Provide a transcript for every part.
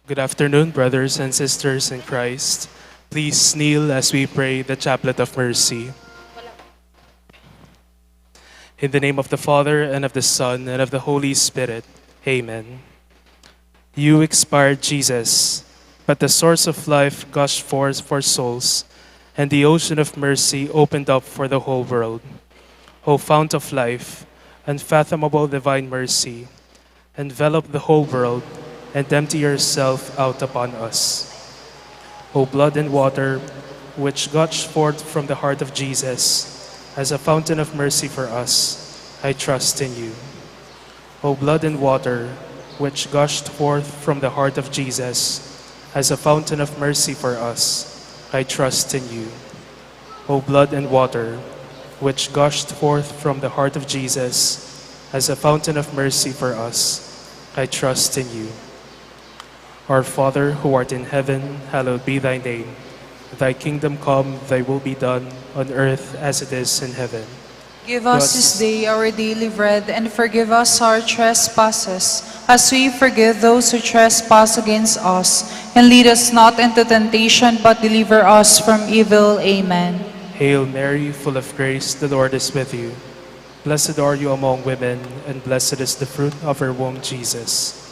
Good afternoon, brothers and sisters in Christ. Please kneel as we pray the Chaplet of Mercy. In the name of the Father, and of the Son, and of the Holy Spirit. Amen. You expired, Jesus, but the source of life gushed forth for souls, and the ocean of mercy opened up for the whole world. O fount of life, unfathomable divine mercy, envelop the whole world and empty yourself out upon us. O blood and water, which gushed forth from the heart of Jesus, as a fountain of mercy for us, I trust in you. O blood and water, which gushed forth from the heart of Jesus, as a fountain of mercy for us, I trust in you. O blood and water, which gushed forth from the heart of Jesus, as a fountain of mercy for us, I trust in you. Our Father, who art in heaven, hallowed be thy name. Thy kingdom come, thy will be done, on earth as it is in heaven. Give us this day our daily bread, and forgive us our trespasses, as we forgive those who trespass against us. And lead us not into temptation, but deliver us from evil. Amen. Hail Mary, full of grace, the Lord is with you. Blessed are you among women, and blessed is the fruit of your womb, Jesus.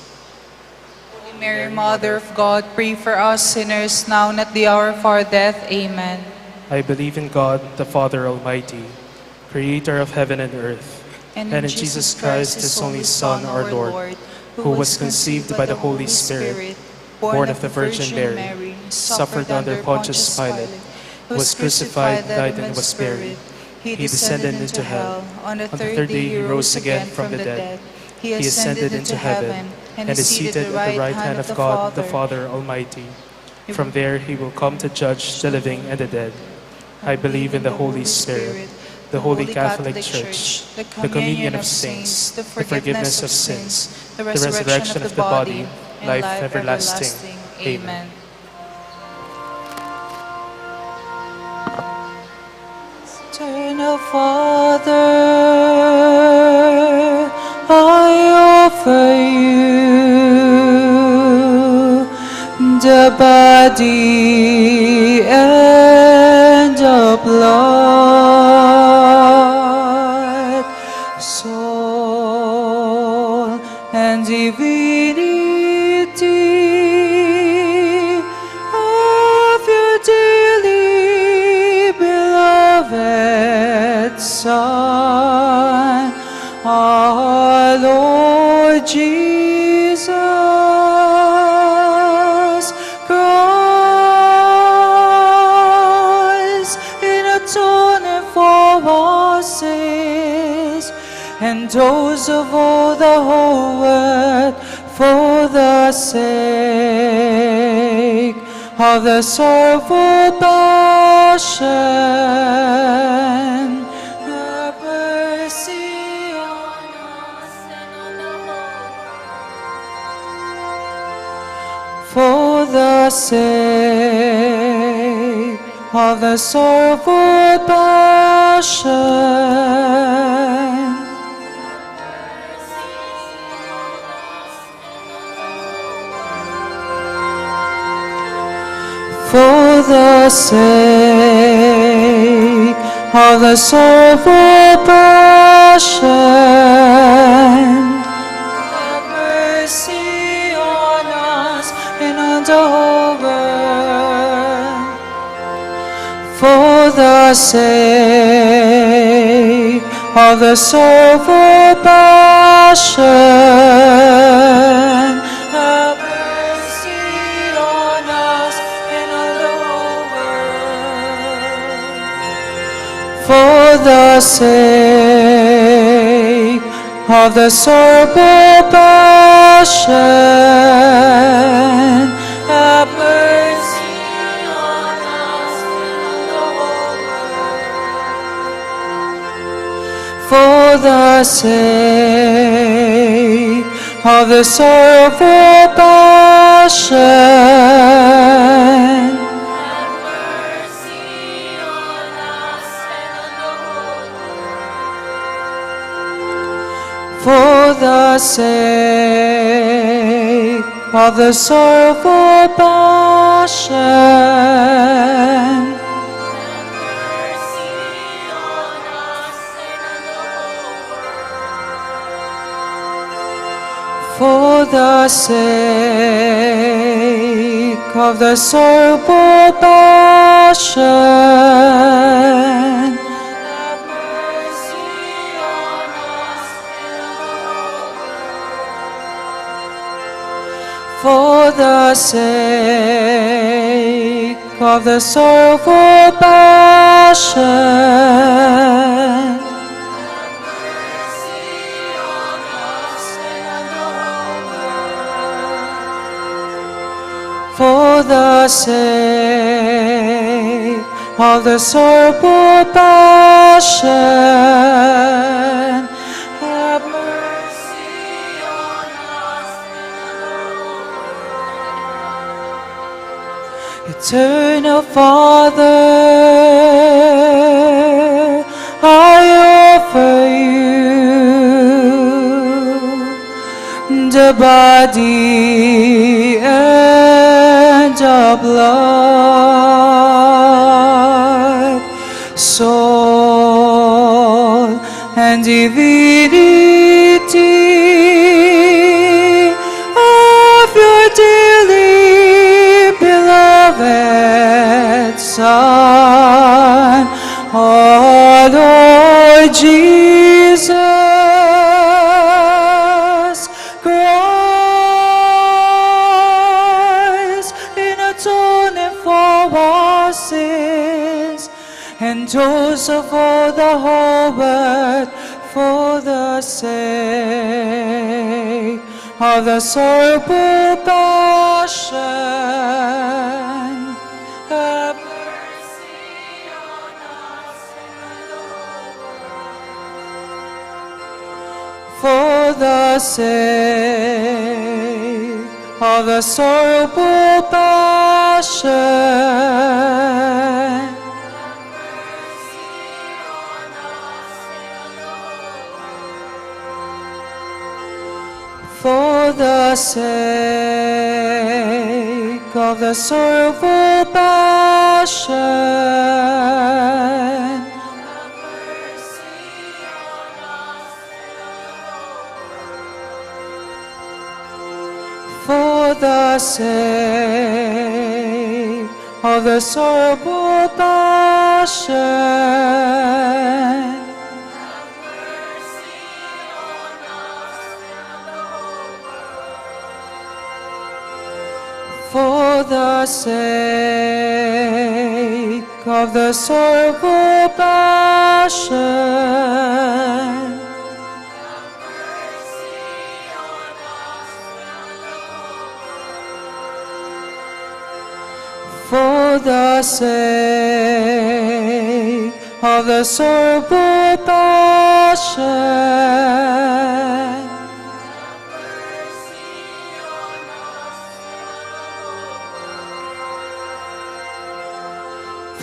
Holy Mary, Mother of God, pray for us sinners, now and at the hour of our death. Amen. I believe in God, the Father Almighty, creator of heaven and earth, And in Jesus Christ, his only Son, our Lord, who was conceived by the Holy Spirit, born of the Virgin Mary, suffered under Pontius Pilate, was crucified, died, and was buried. He descended into hell. On the third day he rose again from the dead. He ascended into heaven and is seated at the right hand of God, the Father Almighty. From there he will come to judge the living and the dead. I believe in the Holy Spirit, the Holy Catholic Church, the communion of saints, the forgiveness of sins, the resurrection of the body, life everlasting. Amen. Eternal Father, I offer you the body and the blood, soul and divinity of your dearly beloved Son, our Lord Jesus Christ, in atonement for our sins and those of all the whole world, for the sake of the sorrowful passion. Have mercy on us and on the whole world. For the sake of the sorrowful passion. For the sake of the sorrowful passion. Have mercy on us and on the whole world. For the sake of the sorrowful passion. Have mercy on us and on the whole world. For the sake of the sorrowful passion. Have mercy on us and on the whole world. For the sake of the sorrowful passion. Have mercy on us and on the whole world. For the sake of the sorrowful passion. For the sake of the sorrowful passion, have mercy on us and the for the sake of the sorrowful passion, for the sake of the sorrowful passion, have mercy on us. Eternal Father, I offer you the body and the blood, soul and divinity of your dearly beloved Son, our Lord Jesus Christ, in atonement for our sins and those of all the whole world, for the sake of the sorrowful passion, have mercy on us. For the sake of the sorrowful passion, for the sake of the sorrowful passion, for the sake of the sorrowful passion, for the sake of the sorrowful passion, for the sake of the sorrowful passion,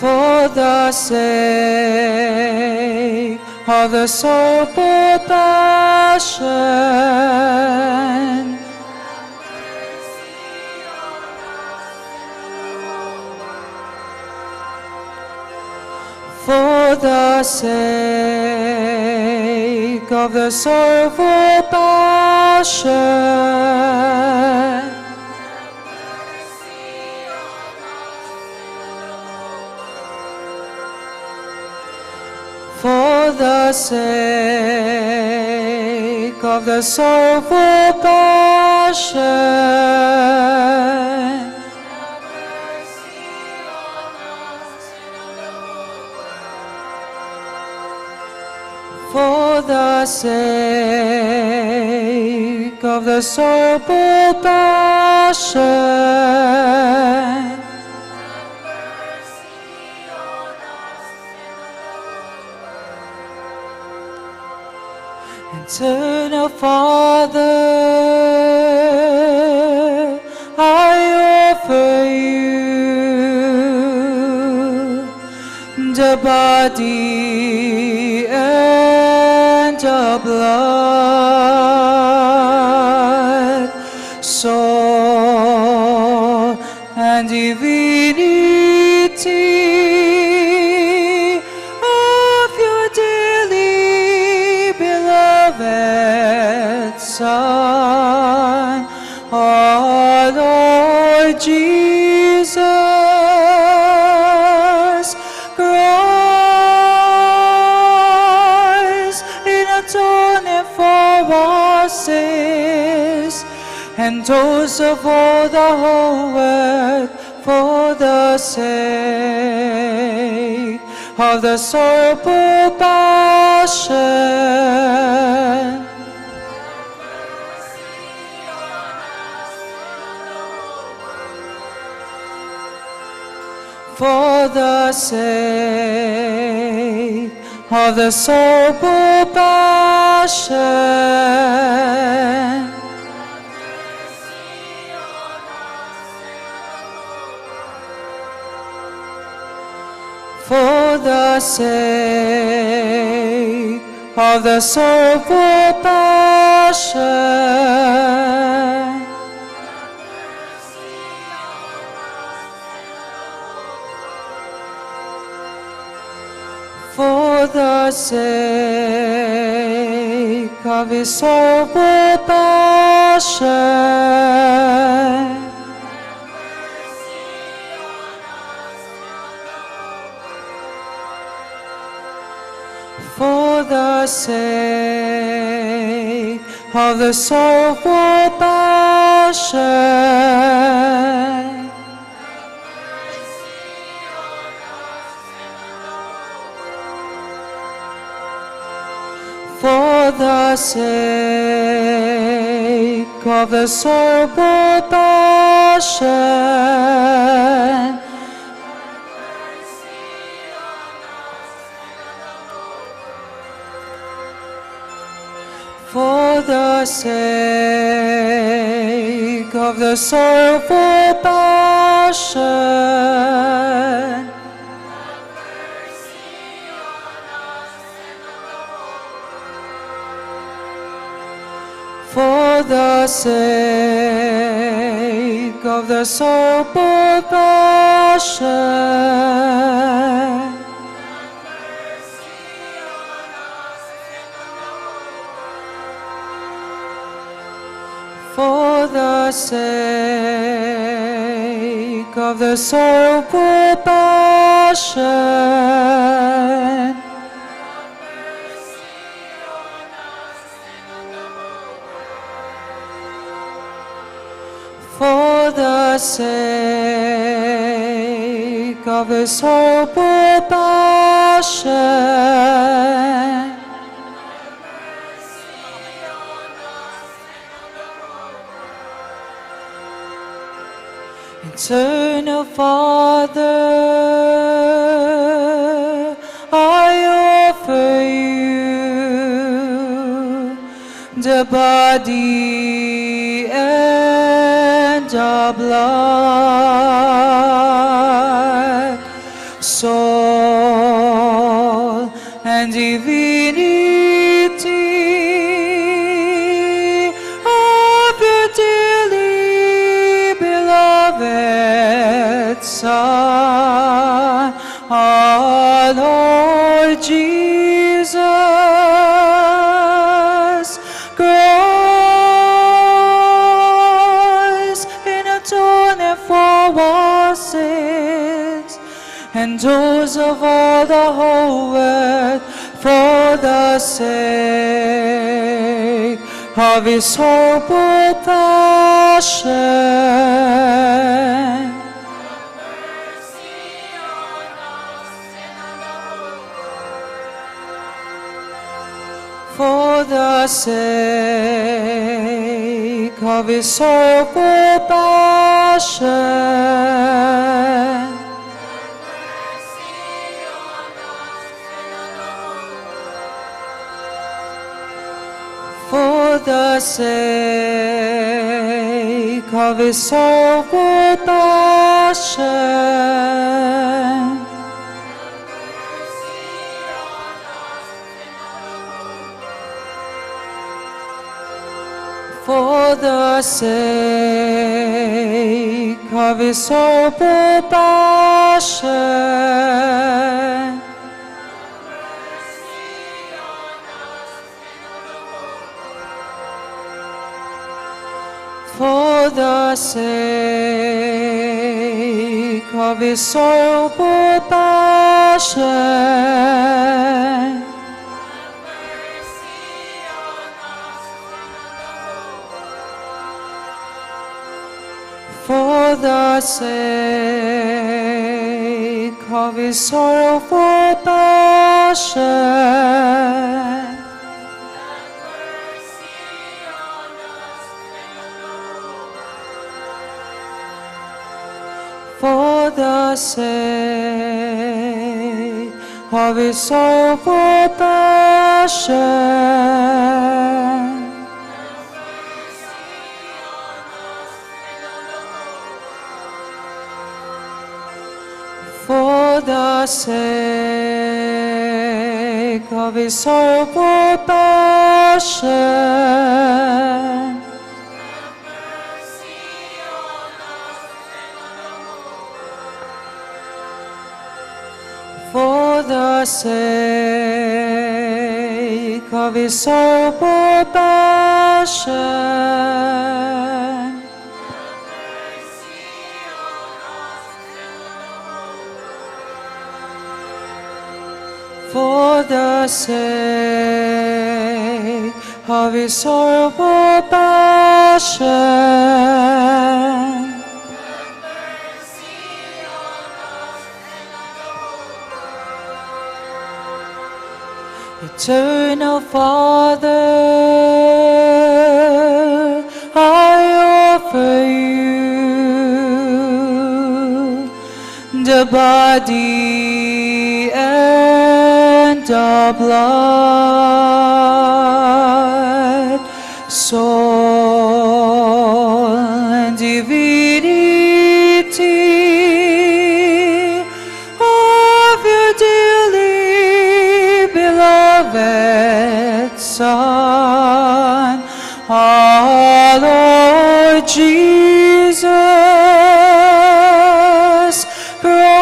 for the sake of the sorrowful passion, for the sake of the sorrowful passion, for the sake of the sorrowful passion, for the sake of the sorrowful passion, Eternal Father, I offer you the body and the blood, soul and those of all the whole earth, for the sake of the sorrowful passion. For the sake of the sorrowful passion. For the sake of the sorrowful passion. For the sake of his sorrowful passion. For the sake of the sorrowful passion. For the sake of the sorrowful passion. For the sake of the sorrowful passion. For the sake of the sorrowful passion. For the sake of the sorrowful passion. For the sake of the sorrowful passion. Eternal Father, I offer you the body and the blood, soul and divinity of your dearly beloved Son, our Lord Jesus Christ, in atonement for our sins and those of all the whole earth, for the sake of his horrible passion. For the sake of his sorrowful passion. For the sake of his sorrowful passion. For the sake of his sorrowful passion. For the sake of his sorrowful passion. for the sake of his sorrowful passion. For the sake of his sorrowful passion. For the sake of his sorrowful passion. For the sake of his sorrowful passion. For the sake of his sorrowful passion. Eternal Father, I offer you the body and the blood, soul and divinity of your dearly beloved Son, our Lord Jesus Christ,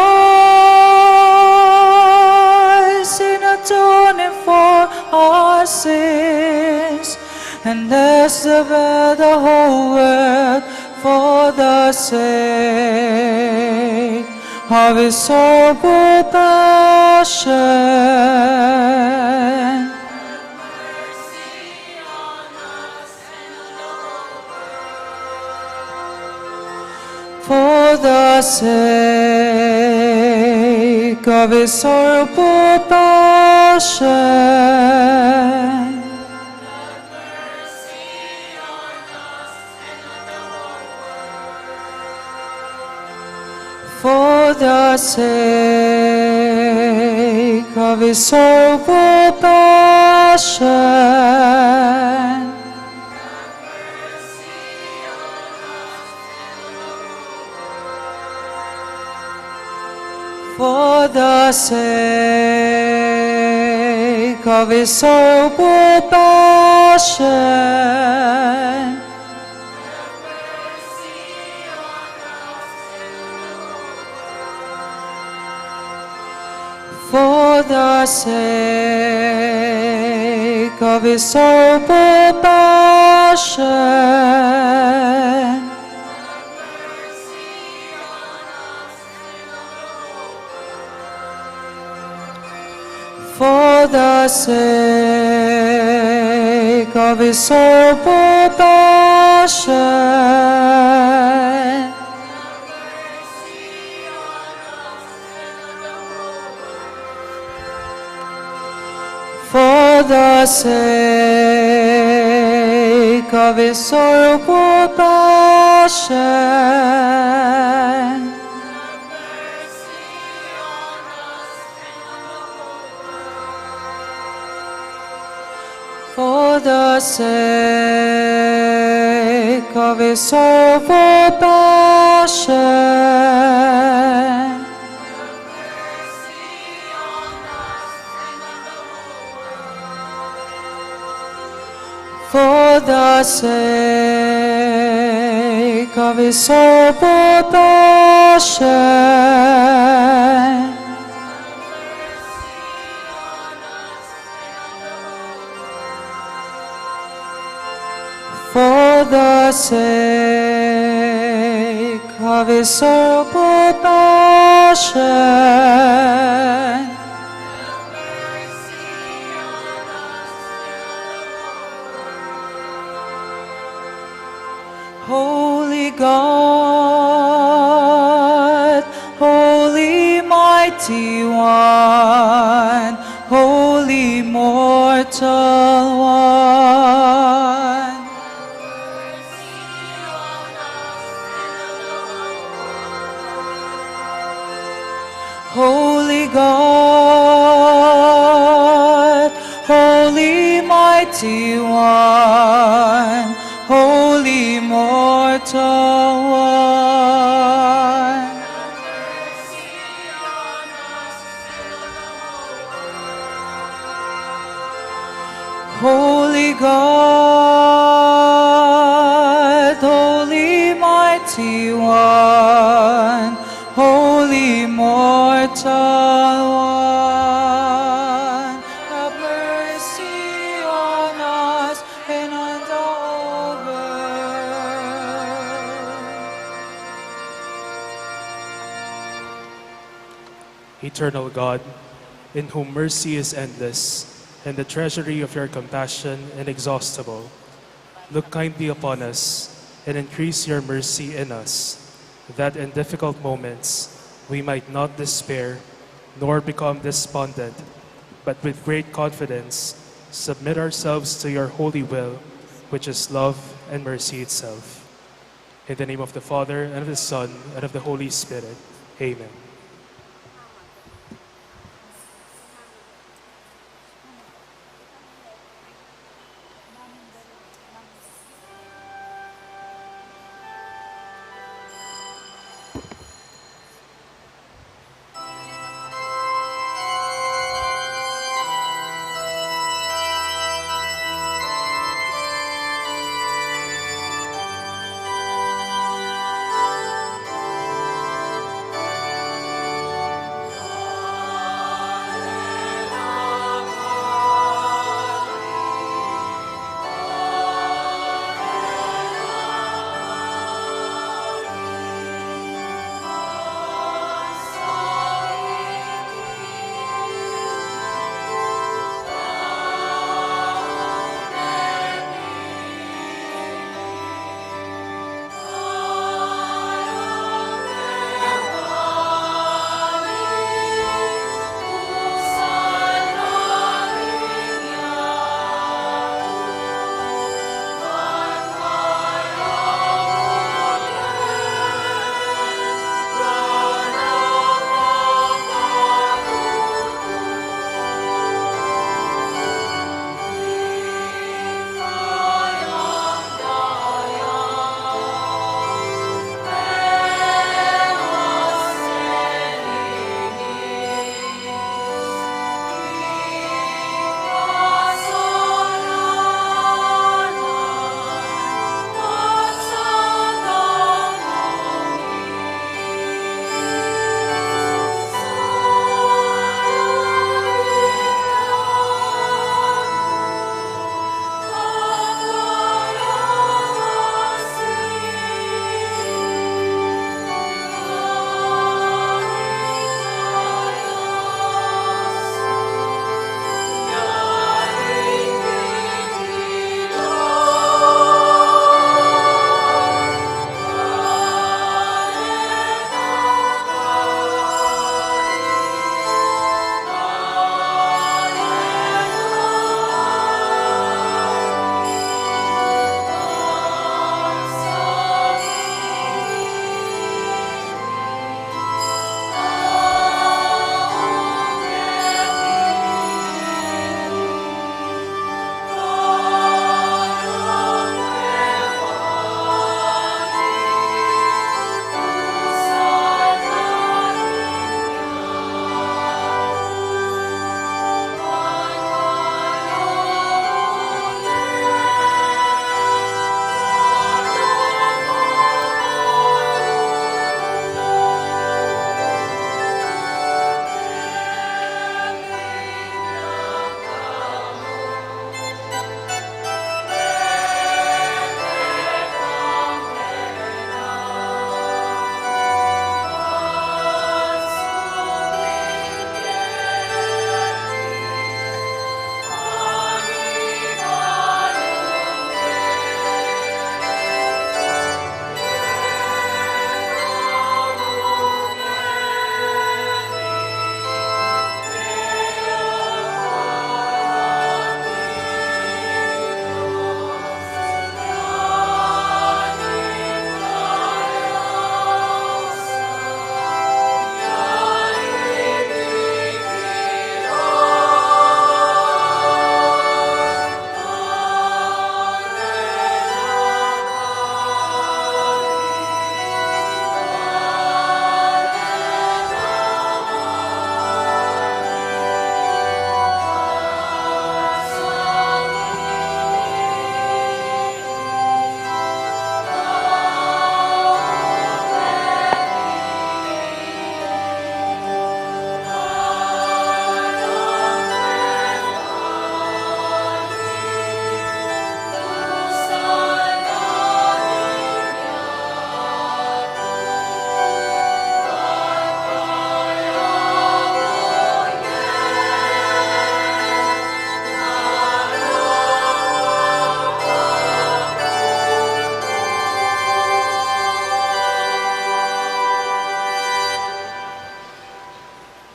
in atoning for our sins, and bless the whole world for the sake of his sorrowful passion. For the sake of his sorrowful passion. For the sake of his sorrowful passion. For the sake of his sorrowful passion. For the sake of his sorrowful passion. For the sake of his sorrowful passion. For the sake of his sorrowful passion. For the sake of his sorrowful passion. For the sake of his sorrowful passion. For the sake of his sorrowful passion. Holy God, Holy Mighty One, Holy Mortal One. Holy God, Holy Mighty One, Holy Mortal One. Holy God, Holy Mighty One, Holy Mortal One, have mercy on us and on the whole world. Eternal God, in whom mercy is endless, and the treasury of your compassion inexhaustible, look kindly upon us and increase your mercy in us, that in difficult moments we might not despair nor become despondent, but with great confidence submit ourselves to your holy will, which is love and mercy itself. In the name of the Father, and of the Son, and of the Holy Spirit. Amen.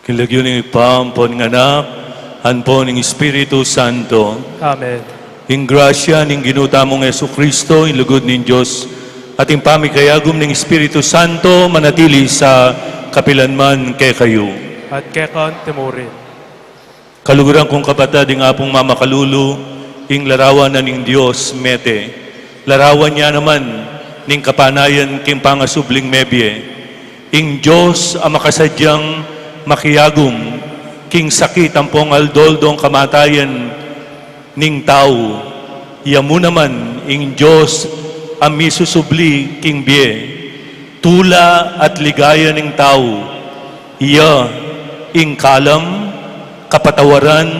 Kilagyo ng ipaampon ng anak, hanpon ng Espiritu Santo. Amen. Ing grasya ning ginuta mong Yesu Kristo, ilugod ning Diyos, at ing pamikayagom ning Espiritu Santo, manatili sa kapilanman kay kayo. At kekan temurin. Kaluguran kong kapatid, ing apong Mama Kalulu, ing larawan na ning Diyos, mete. Larawan niya naman, ning kapanayan king pangasubling mebye. Ing Diyos ang makasadyang makiyagom, king sakit ang pongaldoldong kamatayan ning tao. Yamu naman, ing Diyos ang misusubli king biye. Tula at ligaya ning tao. Iya, ing kalam, kapatawaran,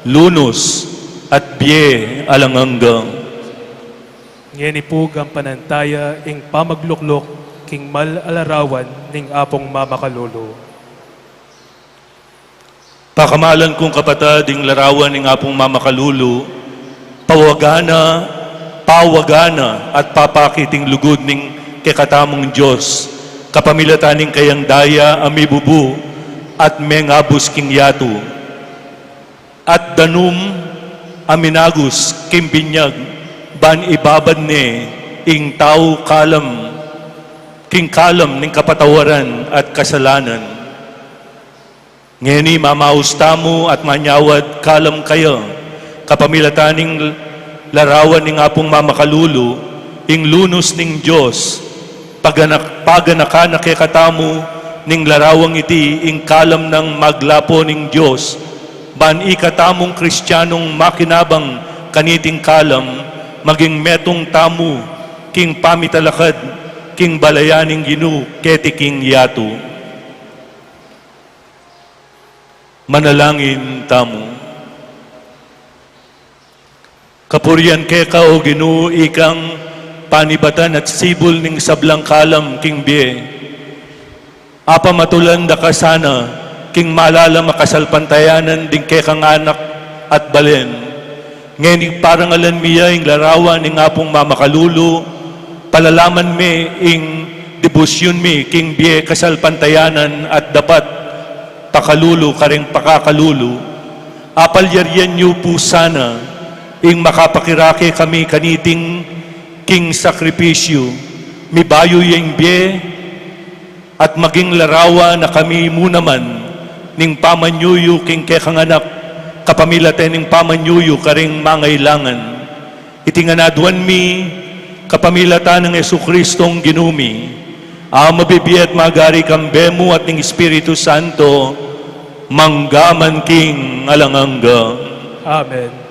lunos, at biye alanganggang. Ngayon ipug ang panantaya ing pamagluklok king mal-alarawan ning apong Mama Kalulu. Pakamalan kong kapatid, ing larawan ning apong Mama Kalulu, pawagana at papakiting lugod ning kekatamong Diyos, kapamilataning kayang daya amibubu at mengabus king yatu, at danum aminagus king binyag, ban ibabad ne ing tao kalam, king kalam ning kapatawaran at kasalanan. Ngeni mamaustamu at manyawad kalam kayo, kapamilataning larawan ning apong Mama Kalulu, ing lunos ning Diyos, paganaka nakikatamu ning larawang iti, ing kalam ng maglapo ning Diyos, ban ikatamong Kristiyanong makinabang kaniting kalam, maging metong tamu, king pamitalakad, king balayaning ginu, keti king yatu. Manalangin tamu. Kapurian keka o ginu, ikang panibatan at sibol ning sablang kalam, king biye. Apa matulan da ka sana, king malala makasalpantayanan ding kekang anak at balen. Ngayon parang alan miya ing larawan ing apong Mama Kalulu, palalaman me ing debosyon me king biye kasalpantayanan at dapat pakalulu karing pakakalulu. Apalyaryan niyo po sana ing makapakirake kami kaniting king sakripisyo, mibayo yung biye at maging larawa na kami munaman ning pamanyuyo king kekanganak, kapamilate ning pamanyuyo karing mangailangan. Itinganaduan mi kapamilata ng Yesu Kristong ginumi, mabibiat magari kambemo at ning Espiritu Santo, manggaman king alanganga. Amen.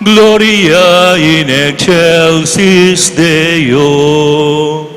Gloria in excelsis Deo.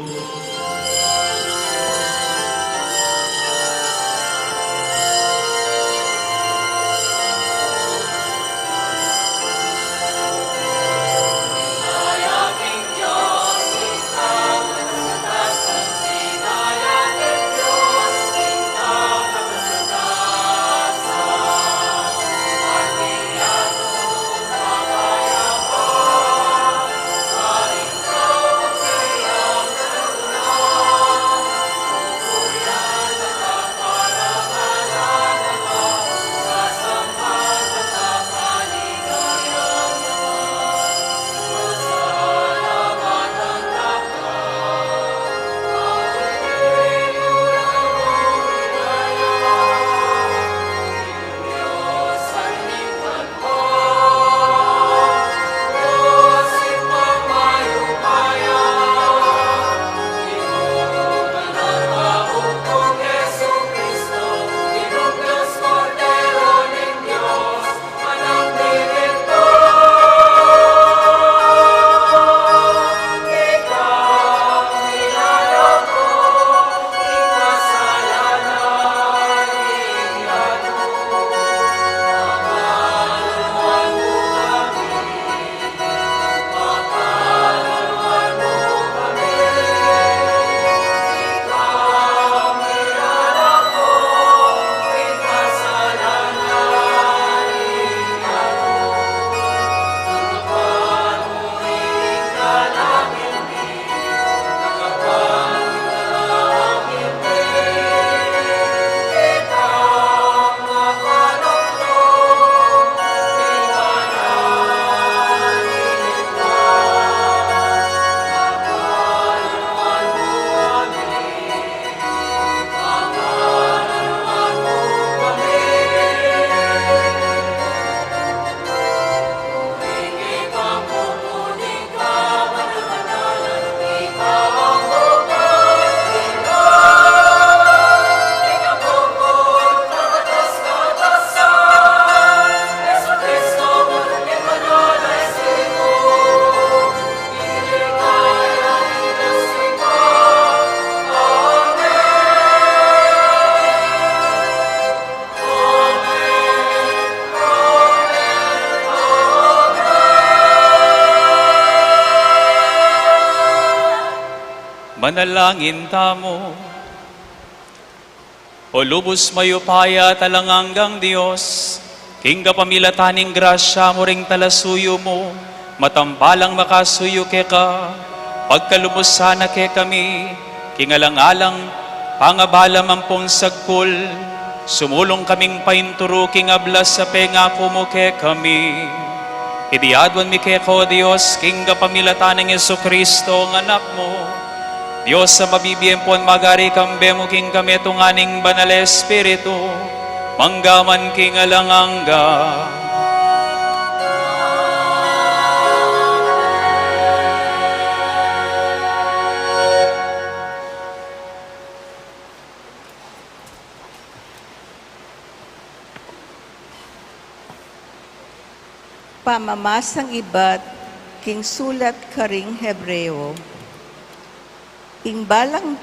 Manalangin tamo. O lubos mayupaya talanganggang Diyos, king kapamilataning grasya mo ring talasuyo mo, matambalang makasuyo ke ka, pagkalubos sana ke kami, kingalang-alang, pangabala mampong sagkul, sumulong kaming painturo, king ablas sa pengako mo ke kami. Idiadwan mi ke ko, Diyos, king kapamilataning Yesu Kristo, ang anak mo, Diyos sa mabibiyempon magari kambe mo king kami tunganing banal espiritu, manggaman king alangangga. Pamamasang iba't king sulat karing Hebreo. Imbalang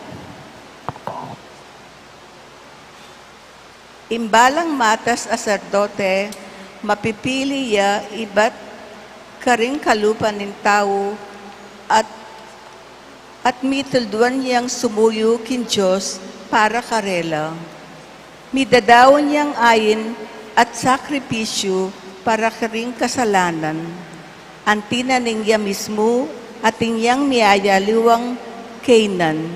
matas aserdote, mapipili ya iba't karing kalupan ng tao at mitulduan niyang sumuyo kin Diyos para karela. Midadawan niyang ayin at sakripisyo para karing kasalanan. Antina niya mismo at inyang miyayaliwang Canaan.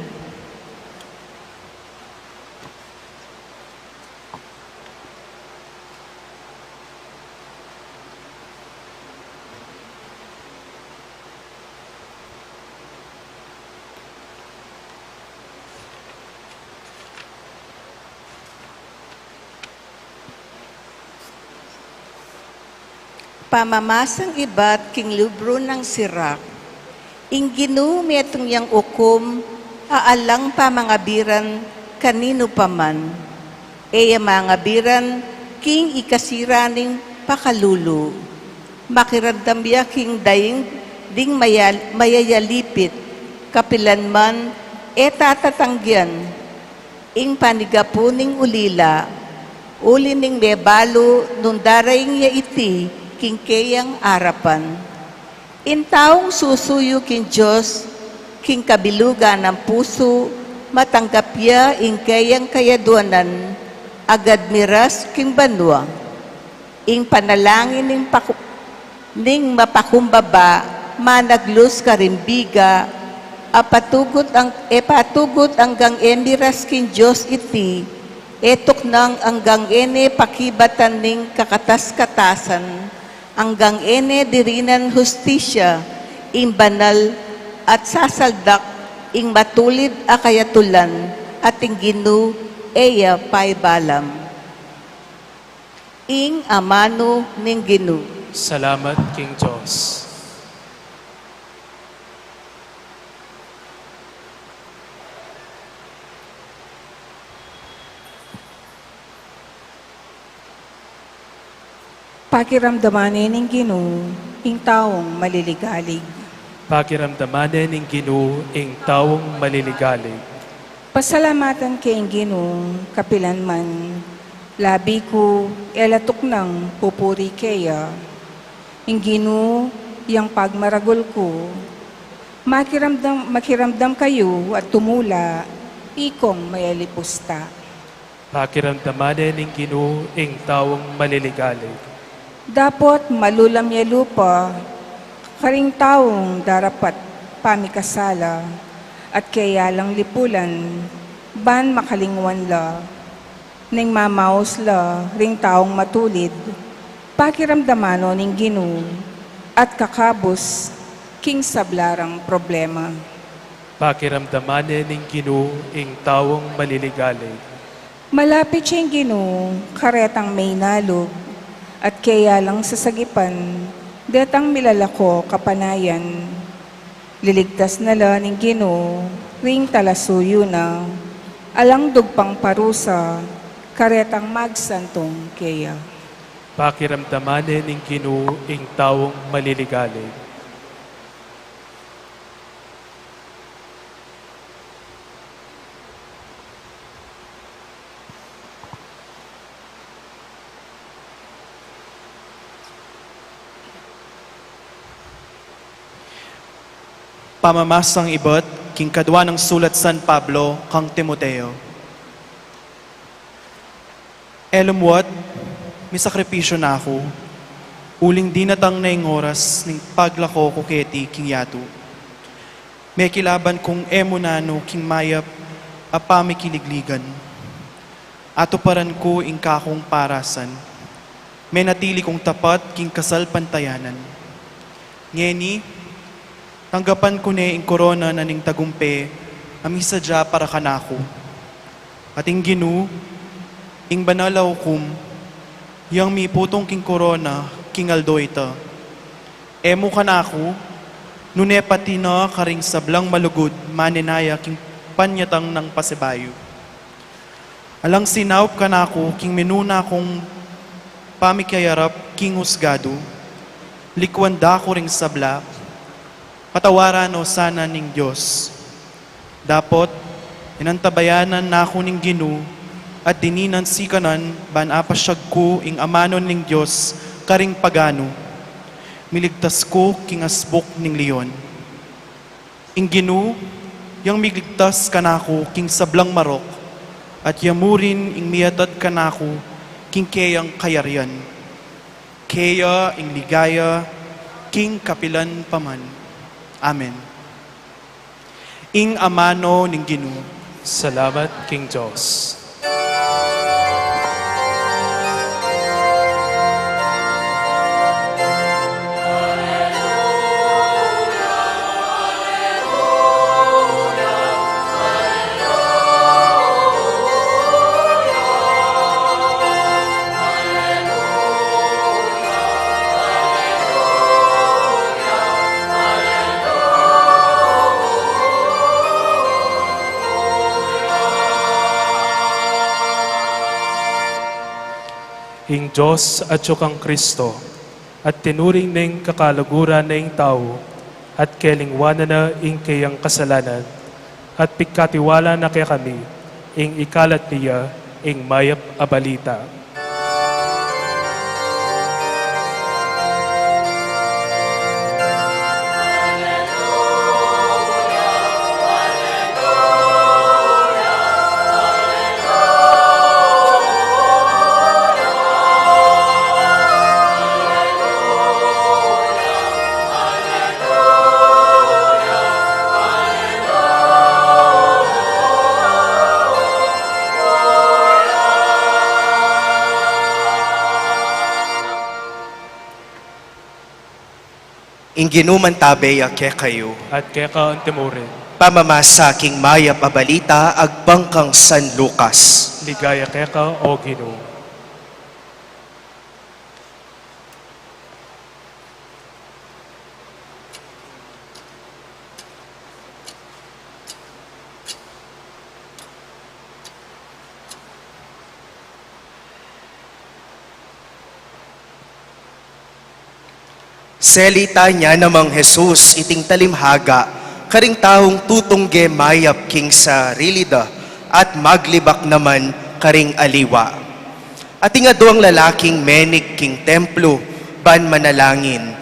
Pamamasang iba't king libro ng Sirak. Inginu metong yang ukum, aalang pamangabiran kanino paman. Eya mangabiran, king ikasiraning pakalulu. makiramdam ya king daing ding mayayalipit, kapilanman tatatanggian, ing panigapuning ulila, ulining mebalo nung daraing ya iti, king kayang arapan. In taong susuyo king Diyos, king kabilugan ng puso, matanggap ya ing kayang kayaduanan, agad miras king banwa. Ing panalangin ning mapakumbaba, managlus karimbiga, patugot hanggang emiras king Diyos iti, etok nang hanggang ene pakibatan ning kakatas-katasan, hanggang ene dirinan hustisya, ing banal at sasaldak, ing matulid akayatulan, at ing ginu eya paibalam. Ing amano ning ginu. Salamat, King Diyos. Pakiramdamanin ng Ginoo, ing taong maliligalig. Pakiramdamanin ng Ginoo ing taong maliligalig. Pasalamatan kay ing Ginoo, kapilanman, labi ko, elatok ng pupuri kaya. Ing Ginoo, yang pagmaragol ko, makiramdam kayo at tumula, ikong mayalipusta. Pakiramdamanin ng Ginoo ing taong maliligalig. Dapat malulam ya lupa, karing taong darapat pamikasala, at kaya lang lipulan, ban makalingwan la, ning mamaos la, ring taong matulid, pakiramdamano ning Ginoo, at kakabos, king sablarang problema. Pakiramdamanin ng Ginoo ing taong maliligalig. Malapit siyang Ginoo, karetang may nalog, at kaya lang sasagipan, detang milalako kapanayan. Liligtas na la ning Ginoo, ring talasuyo na, alang dugpang parusa, karetang magsantong kaya. Pakiramdamanin ng Ginoo ing taong maliligalig. Pamamasang ibot, king kadwa ng sulat San Pablo, kang Timoteo. Elumwat, may sakripisyo na ako, uling dinatang na yung oras ng paglako kuketi king yato. May kilaban kong emunano king mayap, apamikiligligan. Ato paran ko ing kakong parasan, may natili kong tapat king kasal pantayanan. Ngeni, tanggapan ko ne ing korona na ning tagumpe, amisadya para kanako. At ing Ginoo, ing banalaw kum, yang mi putong king korona, king aldo ita. Emo kanako, nune pati na karing sablang malugod, maninaya king panyatang ng pasibayo. Alang sinaup kanako, king minuna kong pamikayarap, king husgado, likwanda ko ring sabla, patawaran o sana ning Diyos. Dapot, inantabayanan na ako ning Ginoo at dininan sikanan ban apasyag ko ing amanon ning Diyos karing pagano. Miligtas ko king asbok ning leon. Ing Ginoo, yang migligtas kanako king sablang marok at yamurin ing miyatad kanako king kayang kayarian. Kaya ing ligaya king kapilan paman. Amen. Ing amano ning Ginoo. Salamat, King Diyos. Ing Diyos at kang Kristo, at tinuring ning kakalaguran na ing tao, at kelingwanan na ing kayang kasalanan, at pigkatiwala na kaya kami, ing ikalat niya, ing mayap a balita. Inginuman tabe ake kayo, At kaya ka ang timurin, pamamasa king maya pabalita agbangkang San Lucas. ligaya kaya ka o Ginoo. Selita niya namang Jesus iting talimhaga, karing taong tutungge mayap king sa rilida, at maglibak naman karing aliwa. At nga doang lalaking menik king templo, ban manalangin,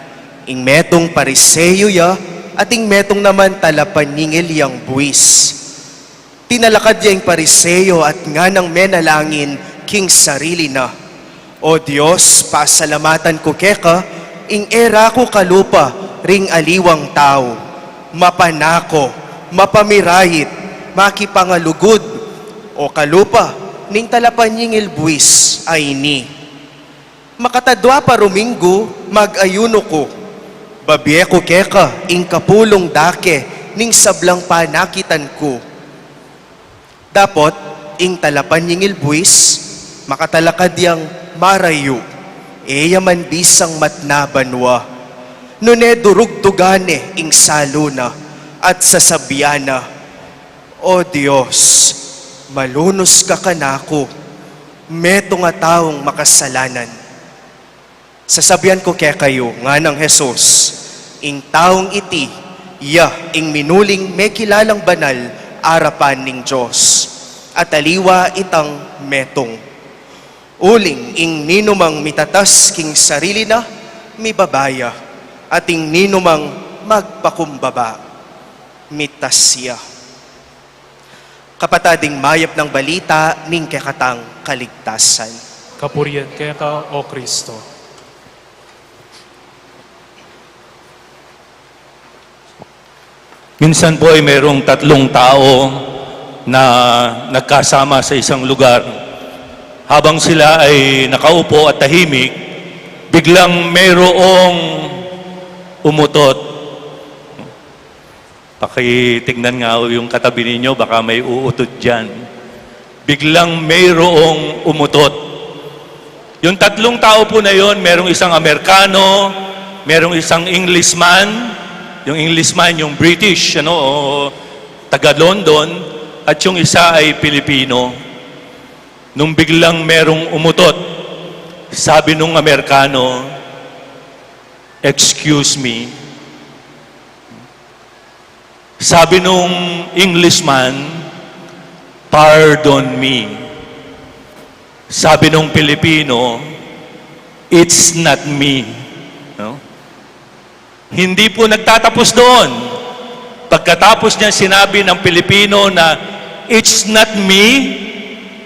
ing metong pariseyo ya, at ing metong naman talapan ningil yang buwis. Tinalakad niya ing pariseyo at nga nang menalangin king sarili na. O Diyos, pasalamatan ko keka, ing era ko kalupa, ring aliwang tao, mapanako, mapamirayit, makipangalugod, o kalupa, ning talapan yingil buwis ay ni. Makatadwa pa ruminggo, mag-ayuno ko, babye ko keka, ing kapulong dake, ning sablang panakitan ko. Dapot, ing talapan yingil buwis, makatalakad yang marayo, yaman bisang matnabanwa. Nune durugdugane ing saluna at sasabyana, O Diyos, malunos ka kanako, meto nga taong makasalanan. Sasabihan ko kaya kayo nga ng Jesus, ing taong iti, ing minuling may kilalang banal, arapan ning Diyos, at aliwa itang metong. Uling ing ninumang mitatas king sarili na, mibabaya, at ing ninumang magpakumbaba, mitasya. Kapatading mayap ng balita ning kekatang kaligtasan. Kapurian kaya ka o Kristo. Minsan po ay mayroong tatlong tao na nagkasama sa isang lugar. Habang sila ay nakaupo at tahimik, biglang mayroong umutot. Pakitignan nga yung katabi ninyo, baka may uutot dyan. Biglang mayroong umutot. Yung tatlong tao po na yon, mayroong isang Amerikano, mayroong isang Englishman, yung Englishman, yung British, o taga London, at yung isa ay Pilipino. Nung biglang merong umutot, sabi nung Amerikano, "Excuse me." Sabi nung Englishman, "Pardon me." Sabi nung Pilipino, "It's not me." No? Hindi po nagtatapos doon. Pagkatapos niya sinabi ng Pilipino na, "It's not me,"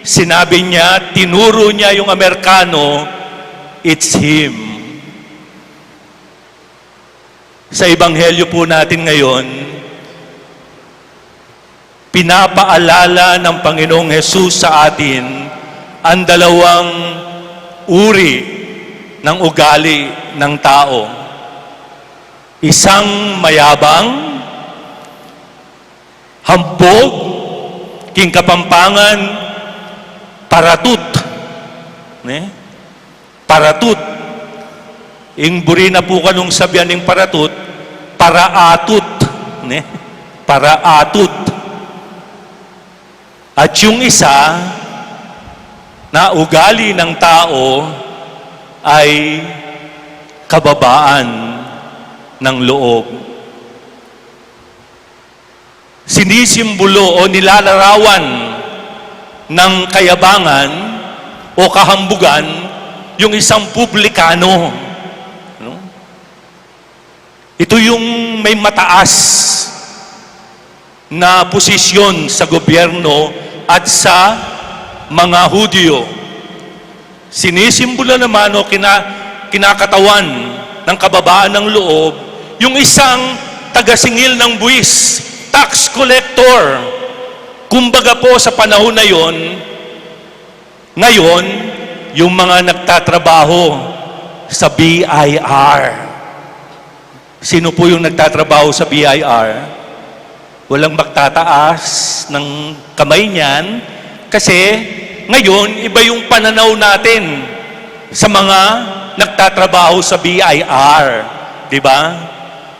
sinabi niya, tinuro niya yung Amerikano, "It's him." Sa Ebanghelyo po natin ngayon, pinapaalala ng Panginoong Hesus sa atin ang dalawang uri ng ugali ng tao. Isang mayabang, hambog, king kapampangan, paratut. Paratut. Ing buri na po kanong sabyan ng paratut, paraatut. Paraatut. At yung isa na ugali ng tao ay kababaan ng loob. Sinisimbolo o nilalarawan ng kayabangan o kahambugan yung isang publikano. No? Ito yung may mataas na posisyon sa gobyerno at sa mga Hudyo. Sinisimbolo naman o kinakatawan ng kababaan ng loob yung isang tagasingil ng buwis, tax collector. Kumbaga po sa panahon na yon, ngayon, yung mga nagtatrabaho sa BIR. Sino po yung nagtatrabaho sa BIR? Walang magtataas ng kamay niyan kasi ngayon, iba yung pananaw natin sa mga nagtatrabaho sa BIR. Di ba?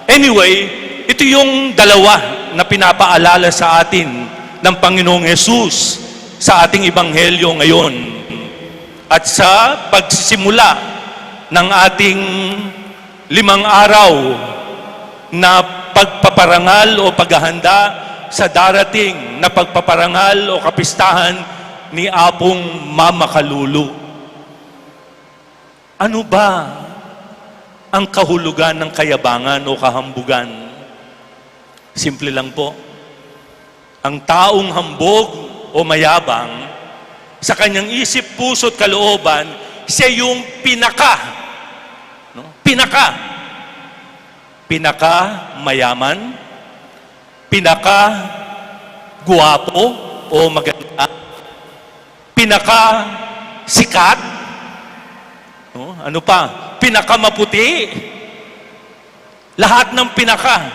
Anyway, ito yung dalawa na pinapaalala sa atin ng Panginoong Hesus sa ating Ebanghelyo ngayon. At sa pagsisimula ng ating 5 araw na pagpaparangal o paghahanda sa darating na pagpaparangal o kapistahan ni Apong Mama Kalulu. Ano ba ang kahulugan ng kayabangan o kahambugan? Simple lang po. Ang taong hambog o mayabang, sa kanyang isip, puso at kalooban, siya yung pinaka mayaman, pinaka guwapo o maganda, pinaka sikat, ano pa, pinaka maputi, lahat ng pinaka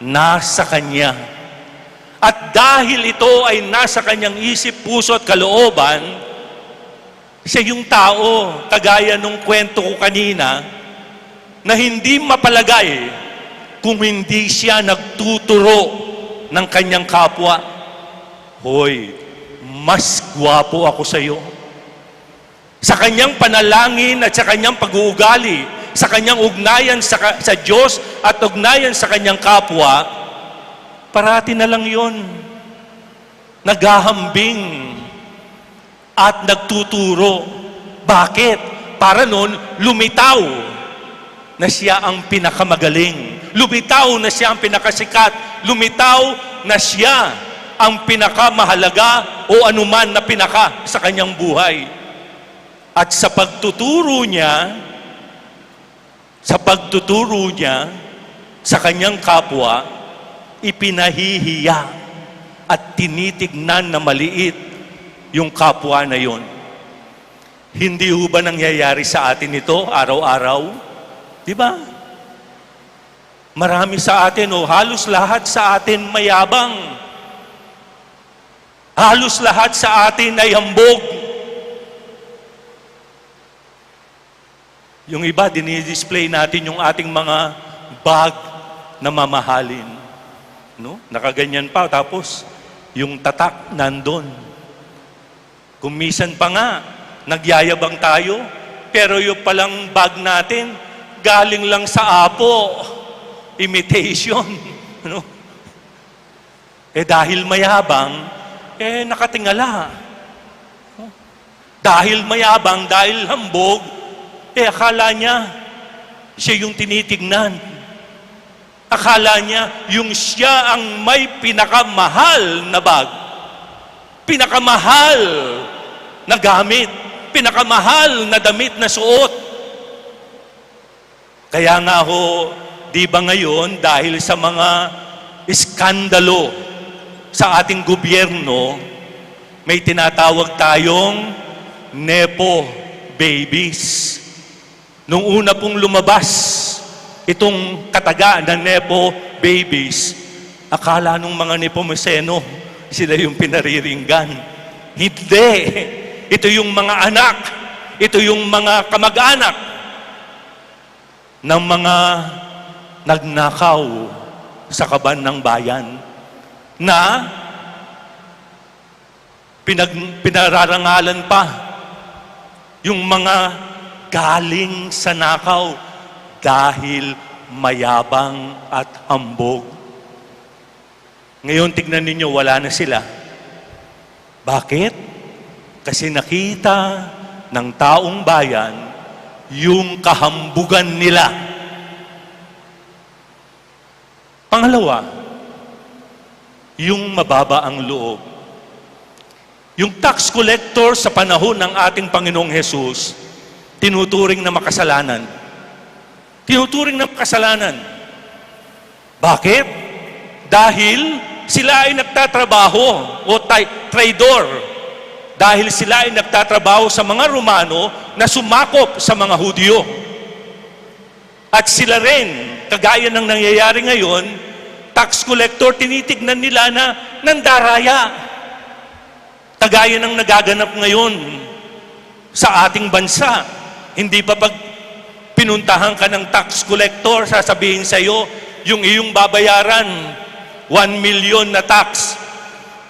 nasa kanya. At dahil ito ay nasa kanyang isip, puso at kalooban, siya yung tao, kagaya nung kwento ko kanina, na hindi mapalagay kung hindi siya nagtuturo ng kanyang kapwa. Hoy, mas gwapo ako sa iyo. Sa kanyang panalangin at sa kanyang pag-uugali, sa kanyang ugnayan sa Diyos at ugnayan sa kanyang kapwa, parati na lang yon. Naghahambing at nagtuturo. Bakit? Para nun, lumitaw na siya ang pinakamagaling. Lumitaw na siya ang pinakasikat. Lumitaw na siya ang pinakamahalaga o anuman na pinaka sa kanyang buhay. At sa pagtuturo niya sa kanyang kapwa, ipinahihiya at tinitignan na maliit yung kapwa na yon. Hindi ho ba nangyayari sa atin ito araw-araw? Di ba? Marami sa atin halos lahat sa atin mayabang. Halos lahat sa atin ay hambog. Yung iba, dinidisplay natin yung ating mga bag na mamahalin. No? Nakaganyan pa, tapos yung tatak nandun. Kung minsan pa nga, nagyayabang tayo, pero yung palang bag natin, galing lang sa Apo. Imitation. No? Dahil mayabang, nakatingala. No? Dahil mayabang, dahil hambog, akala niya, siya yung tinitignan. Akala niya, yung siya ang may pinakamahal na bag, pinakamahal na gamit, pinakamahal na damit na suot. Kaya nga di ba ngayon, dahil sa mga iskandalo sa ating gobyerno, may tinatawag tayong Nepo babies. Nung una pong lumabas itong kataga na Nepo babies, akala nung mga Nepomuceno, sila yung pinariringgan. Hindi. Ito yung mga anak, ito yung mga kamag-anak ng mga nagnakaw sa kaban ng bayan na pinararangalan pa yung mga galing sa nakaw dahil mayabang at hambog. Ngayon, tignan ninyo, wala na sila. Bakit? Kasi nakita ng taong bayan yung kahambugan nila. Pangalawa, yung mababa ang loob. Yung tax collector sa panahon ng ating Panginoong Hesus, tinuturing na makasalanan. Tinuturing na makasalanan. Bakit? Dahil sila ay nagtatrabaho o traidor. Dahil sila ay nagtatrabaho sa mga Romano na sumakop sa mga Hudyo. At sila rin, kagaya ng nangyayari ngayon, tax collector, tinitignan nila na nandaraya. Kagaya ng nagaganap ngayon sa ating bansa. Hindi pa pag pinuntahan ka ng tax collector, sasabihin sa iyo, yung iyong babayaran, 1 million na tax,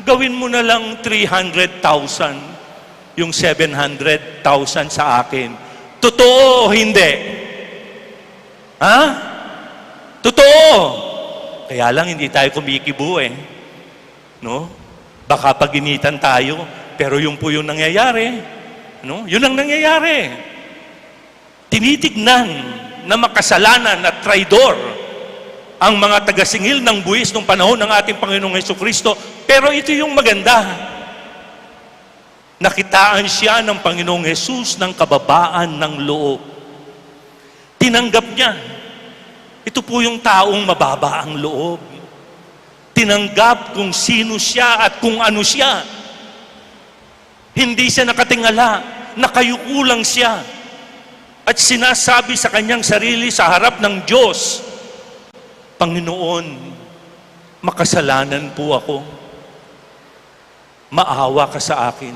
gawin mo na lang 300,000, yung 700,000 sa akin. Totoo o hindi? Ha? Totoo. Kaya lang hindi tayo kumikibo no? Baka paginitan tayo, pero yun po yung nangyayari. No? Yun ang nangyayari. Tinitignan na makasalanan at traidor ang mga tagasingil ng buwis nung panahon ng ating Panginoong Hesukristo. Pero ito yung maganda. Nakitaan siya ng Panginoong Hesus ng kababaan ng loob. Tinanggap niya. Ito po yung taong mababa ang loob. Tinanggap kung sino siya at kung ano siya. Hindi siya nakatingala, nakayukulang siya. At sinasabi sa kanyang sarili sa harap ng Diyos, Panginoon, makasalanan po ako. Maawa ka sa akin.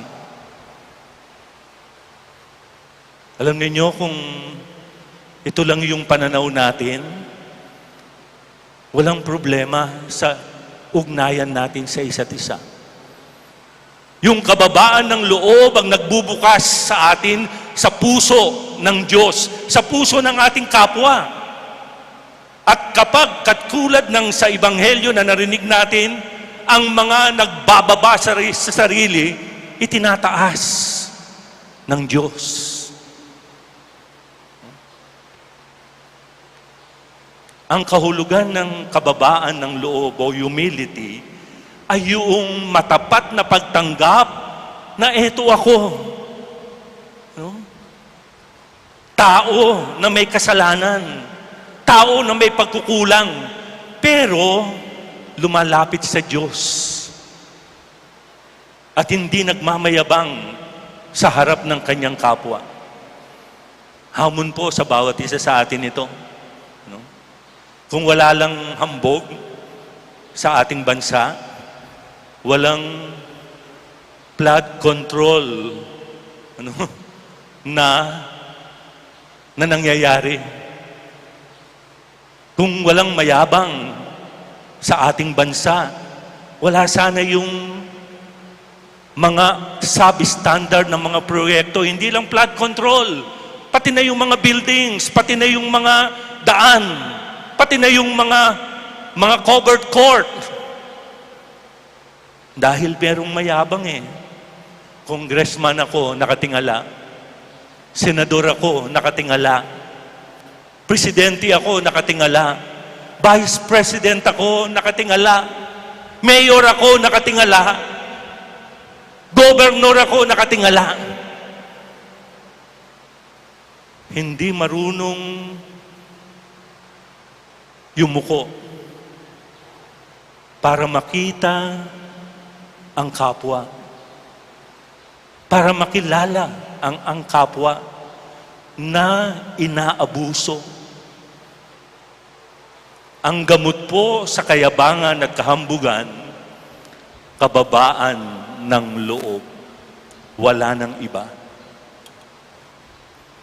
Alam niyo kung ito lang yung pananaw natin, walang problema sa ugnayan natin sa isa't isa. Yung kababaan ng loob ang nagbubukas sa atin sa puso ng Diyos, sa puso ng ating kapwa. At kapag katulad ng sa Ebanghelyo na narinig natin, ang mga nagbababa sa sarili, itinataas ng Diyos. Ang kahulugan ng kababaan ng loob o humility ay yung matapat na pagtanggap na eto ako. No? Tao na may kasalanan, tao na may pagkukulang, pero lumalapit sa Diyos at hindi nagmamayabang sa harap ng kanyang kapwa. Hamon po sa bawat isa sa atin ito. No? Kung wala lang hambog sa ating bansa, walang flood control na nangyayari. Kung walang mayabang sa ating bansa, wala sana yung mga substandard ng mga proyekto, hindi lang flood control, pati na yung mga buildings, pati na yung mga daan, pati na yung mga covered court. Dahil merong mayabang Congressman ako, nakatingala. Senador ako, nakatingala. Presidente ako, nakatingala. Vice President ako, nakatingala. Mayor ako, nakatingala. Governor ako, nakatingala. Hindi marunong yumuko para makita ang kapwa, para makilala ang kapwa na inaabuso. Ang gamot po sa kayabangan at kahambugan, kababaan ng loob. Wala nang iba.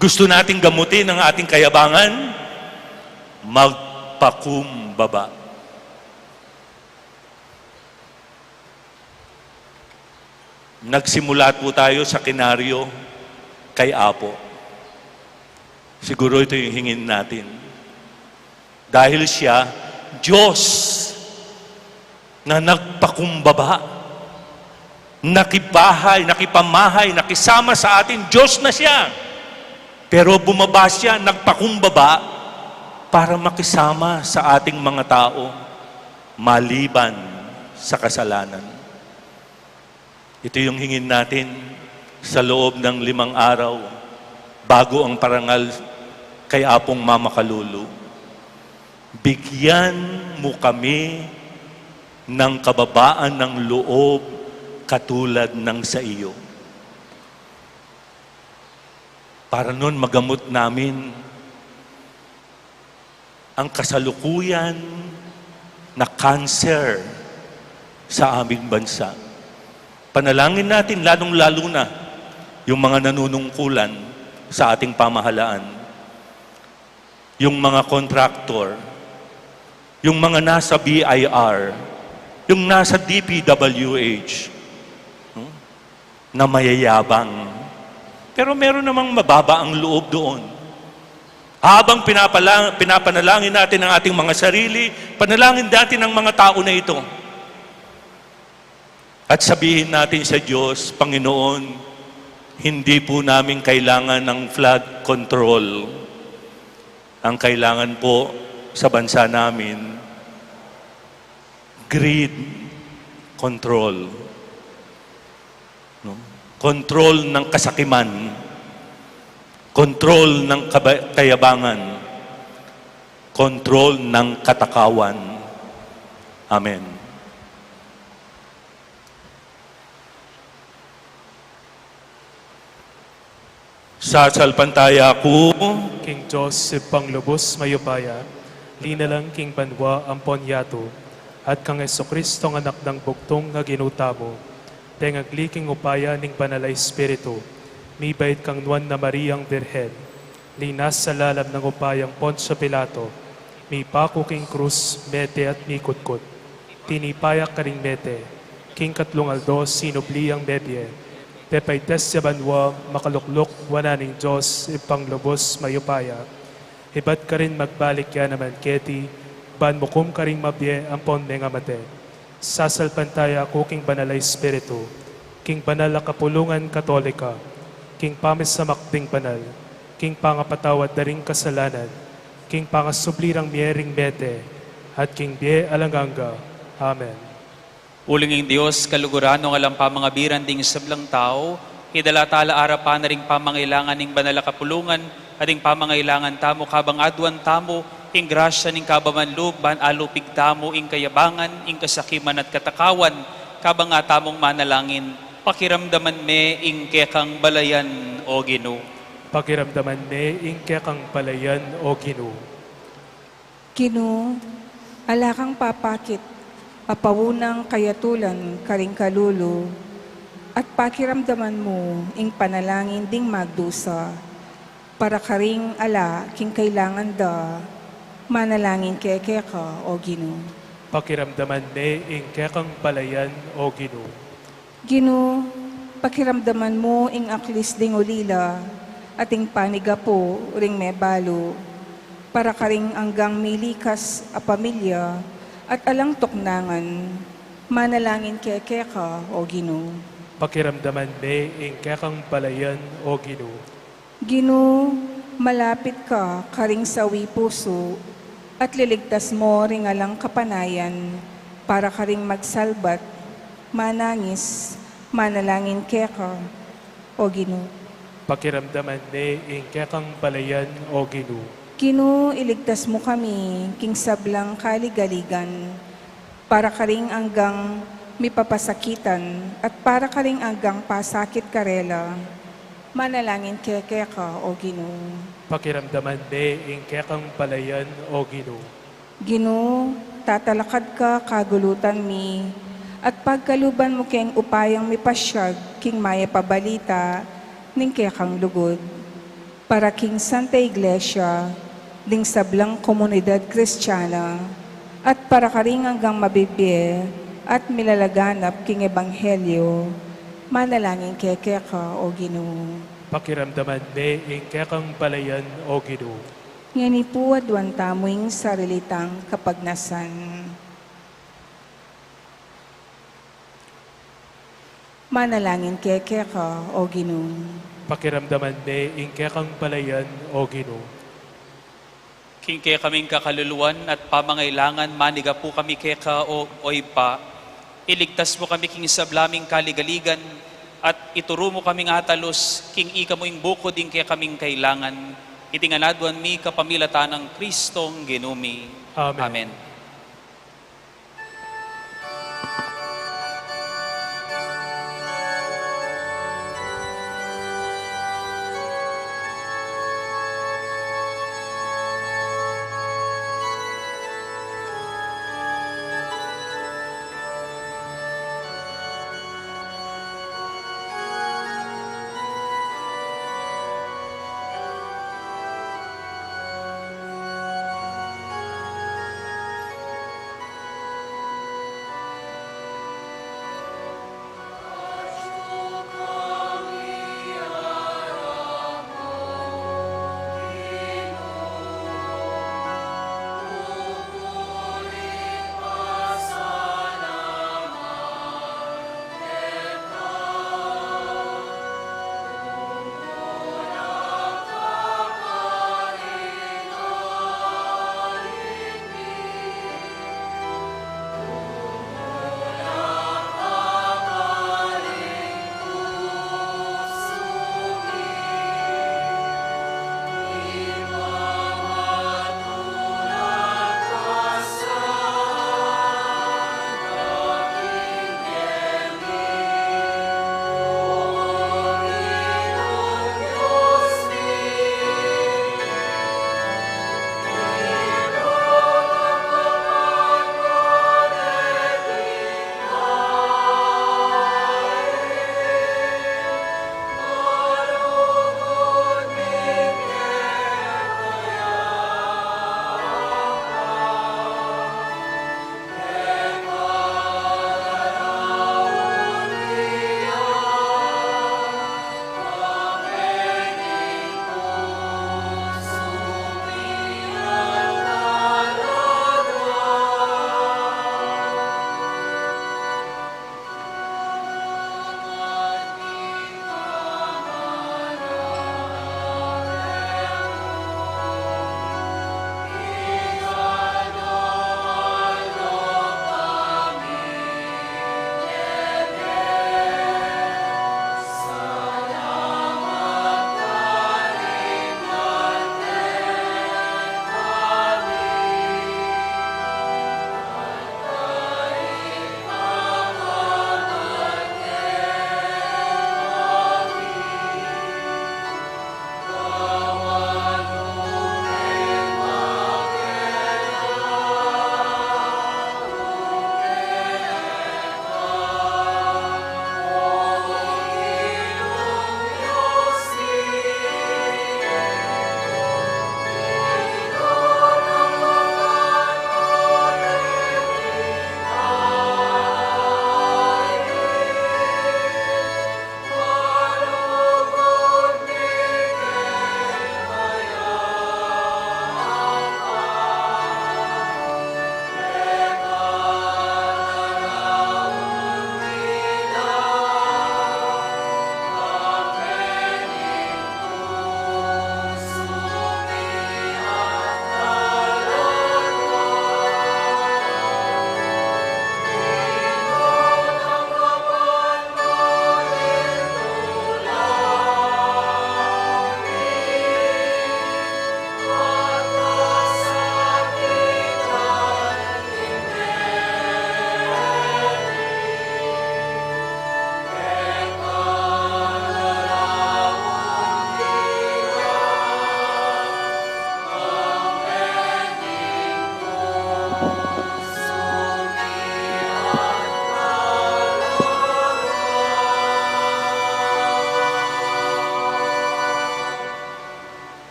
Gusto nating gamutin ang ating kayabangan? Magpakumbaba. Nagsimula po tayo sa kinaryo kay Apo. Siguro ito yung hingin natin. Dahil siya, Diyos na nagpakumbaba, nakibahay, nakipamahay, nakisama sa atin. Diyos na siya. Pero bumaba siya, nagpakumbaba para makisama sa ating mga tao maliban sa kasalanan. Ito yung hingin natin sa loob ng 5 araw bago ang parangal kay Apong Mama Kalulu. Bigyan mo kami ng kababaan ng loob katulad ng sa iyo. Para noon magamot namin ang kasalukuyan na cancer sa aming bansa. Panalangin natin lalong-lalo na yung mga nanunungkulan sa ating pamahalaan, yung mga kontraktor, yung mga nasa BIR, yung nasa DPWH, na mayayabang. Pero meron namang mababa ang loob doon. Habang pinapanalangin natin ang ating mga sarili, panalangin natin ang mga tao na ito. At sabihin natin sa Diyos, Panginoon, hindi po namin kailangan ng flood control. Ang kailangan po sa bansa namin, greed control. No? Control ng kasakiman, control ng kayabangan, control ng katakawan. Amen. Sasalpantaya ko, King Joseph Panglubos Mayupaya, linalang King Banwa Ampon Yato, at kang Jesucristo ng anak ng bugtong nga ginutamo, tengagli upaya ning Banal Espiritu, mibait kang nuan na Mariang Birhen, linas sa lalam ng upayang Poncio Pilato, mi pako king krus, mete at mikutkot, tinipayak ka ring mete, king katlong aldo sinubliang bebye, tepaites sa banwa, makaluklok, wananing Diyos, ipanglubos mayupaya, ibat ka rin magbalik ya naman keti, ban mukum ka ring mabye ampon nga mate, sasalpantaya ko king Banal Espiritu, king Banal na Kapulungan Katolika, king pamis sa makding banal, king pangapatawad na ring kasalanan, king pangasublirang miyering mete, at king bie alanganga. Amen. Ulinging Diyos, kalugurano nga lang pa mga biranding sablang tao, hidalatala arapan na ring pamangailangan ning Banal na Kapulungan, at ing pamangailangan tamo kabang adwan tamo, ing grasya ning kabamanlog, ban alupig tamo, ing kayabangan, ing kasakiman at katakawan, kabang nga tamong manalangin, pakiramdaman me ing kekang balayan o Ginoo. Pakiramdaman me ing kekang palayan o Ginoo. Ginoo, ala kang papakit, papawunang kayatulan karing kalulu, at pakiramdaman mo ing panalangin ding magdusa, para karing ala king kailangan da, manalangin keke ka o Ginoo. Pakiramdaman me ing kekang palayan o Ginoo. Ginoo, pakiramdaman mo ing aklis ding ulila, at ing panigapo ring mebalo, para karing anggang milikas a pamilya, at alang tuknangan, manalangin keke ka o Ginoo. Pakiramdaman me ing kekang palayan o Ginoo. Ginoo, malapit ka karing sawi puso, at liligtas mo ring alang kapanayan, para karing magsalbat, manangis, manalangin keka o Ginoo. Pakiramdaman me ing kekang palayan o Ginoo. Ginoo, iligtas mo kami, king sablang kaligaligan, para karing anggang mipapasakitan, at para karing anggang pasakit karela, manalangin keke ka o Ginoo. Pakiramdaman me ing kekang palayan o Ginoo. Ginoo, tatalakad ka kagulutan mi, at pagkaluban mo keng upayang mipasyag, king maya pabalita, ning kekang lugod. Para king Santa Iglesia, ding sablang komunidad Kristiyana, at para karing hanggang mabibye, at milalaganap king Ebanghelyo, manalangin keke ka o Ginoo. Pakiramdaman me ing kekang palayan o Ginoo. Ngani po adwan tamoing sarilitang kapagnasan. Manalangin keke ka, o Ginoo. Pakiramdaman me, ingke kang palayan, o Ginoo. King kaya kaming kakaluluan at pamangailangan maniga po kami keka o pa. Iligtas mo kami king sablaming kaligaligan at ituro mo kaming atalos king ika mo ing bukod ing kaya kaming kailangan. Itinganadwan mi kapamilatan ng Kristong Ginumi. Amen. Amen.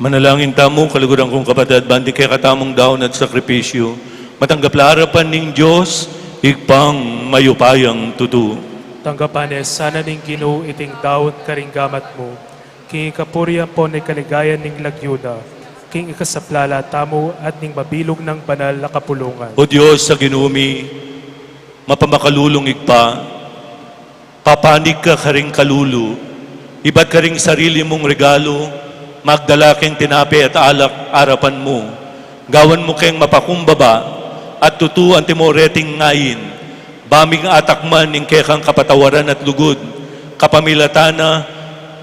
Manalangin tamo, kalugurang kong kapatid, bandi kay katamong daon at sakripisyo, matanggap harapan ning Diyos, igpang mayupayang tutu. Tanggapanes, sana ning Ginoo iting daot karinggamat mo, king ikapurian po ni kaligayan ning lagyuda, king ikasaplala tamo at ning mabilog ng banal na kapulungan. O Diyos sa ginumi, mapamakalulungig pa, papanig ka karing kalulu, iba't karing sarili mong regalo, magdala keng tinapi at alak arapan mo, gawan mo keng mapakumbaba, at tutuan timoreting ngayin, baming atakman ning kekang kapatawaran at lugod, kapamilatana,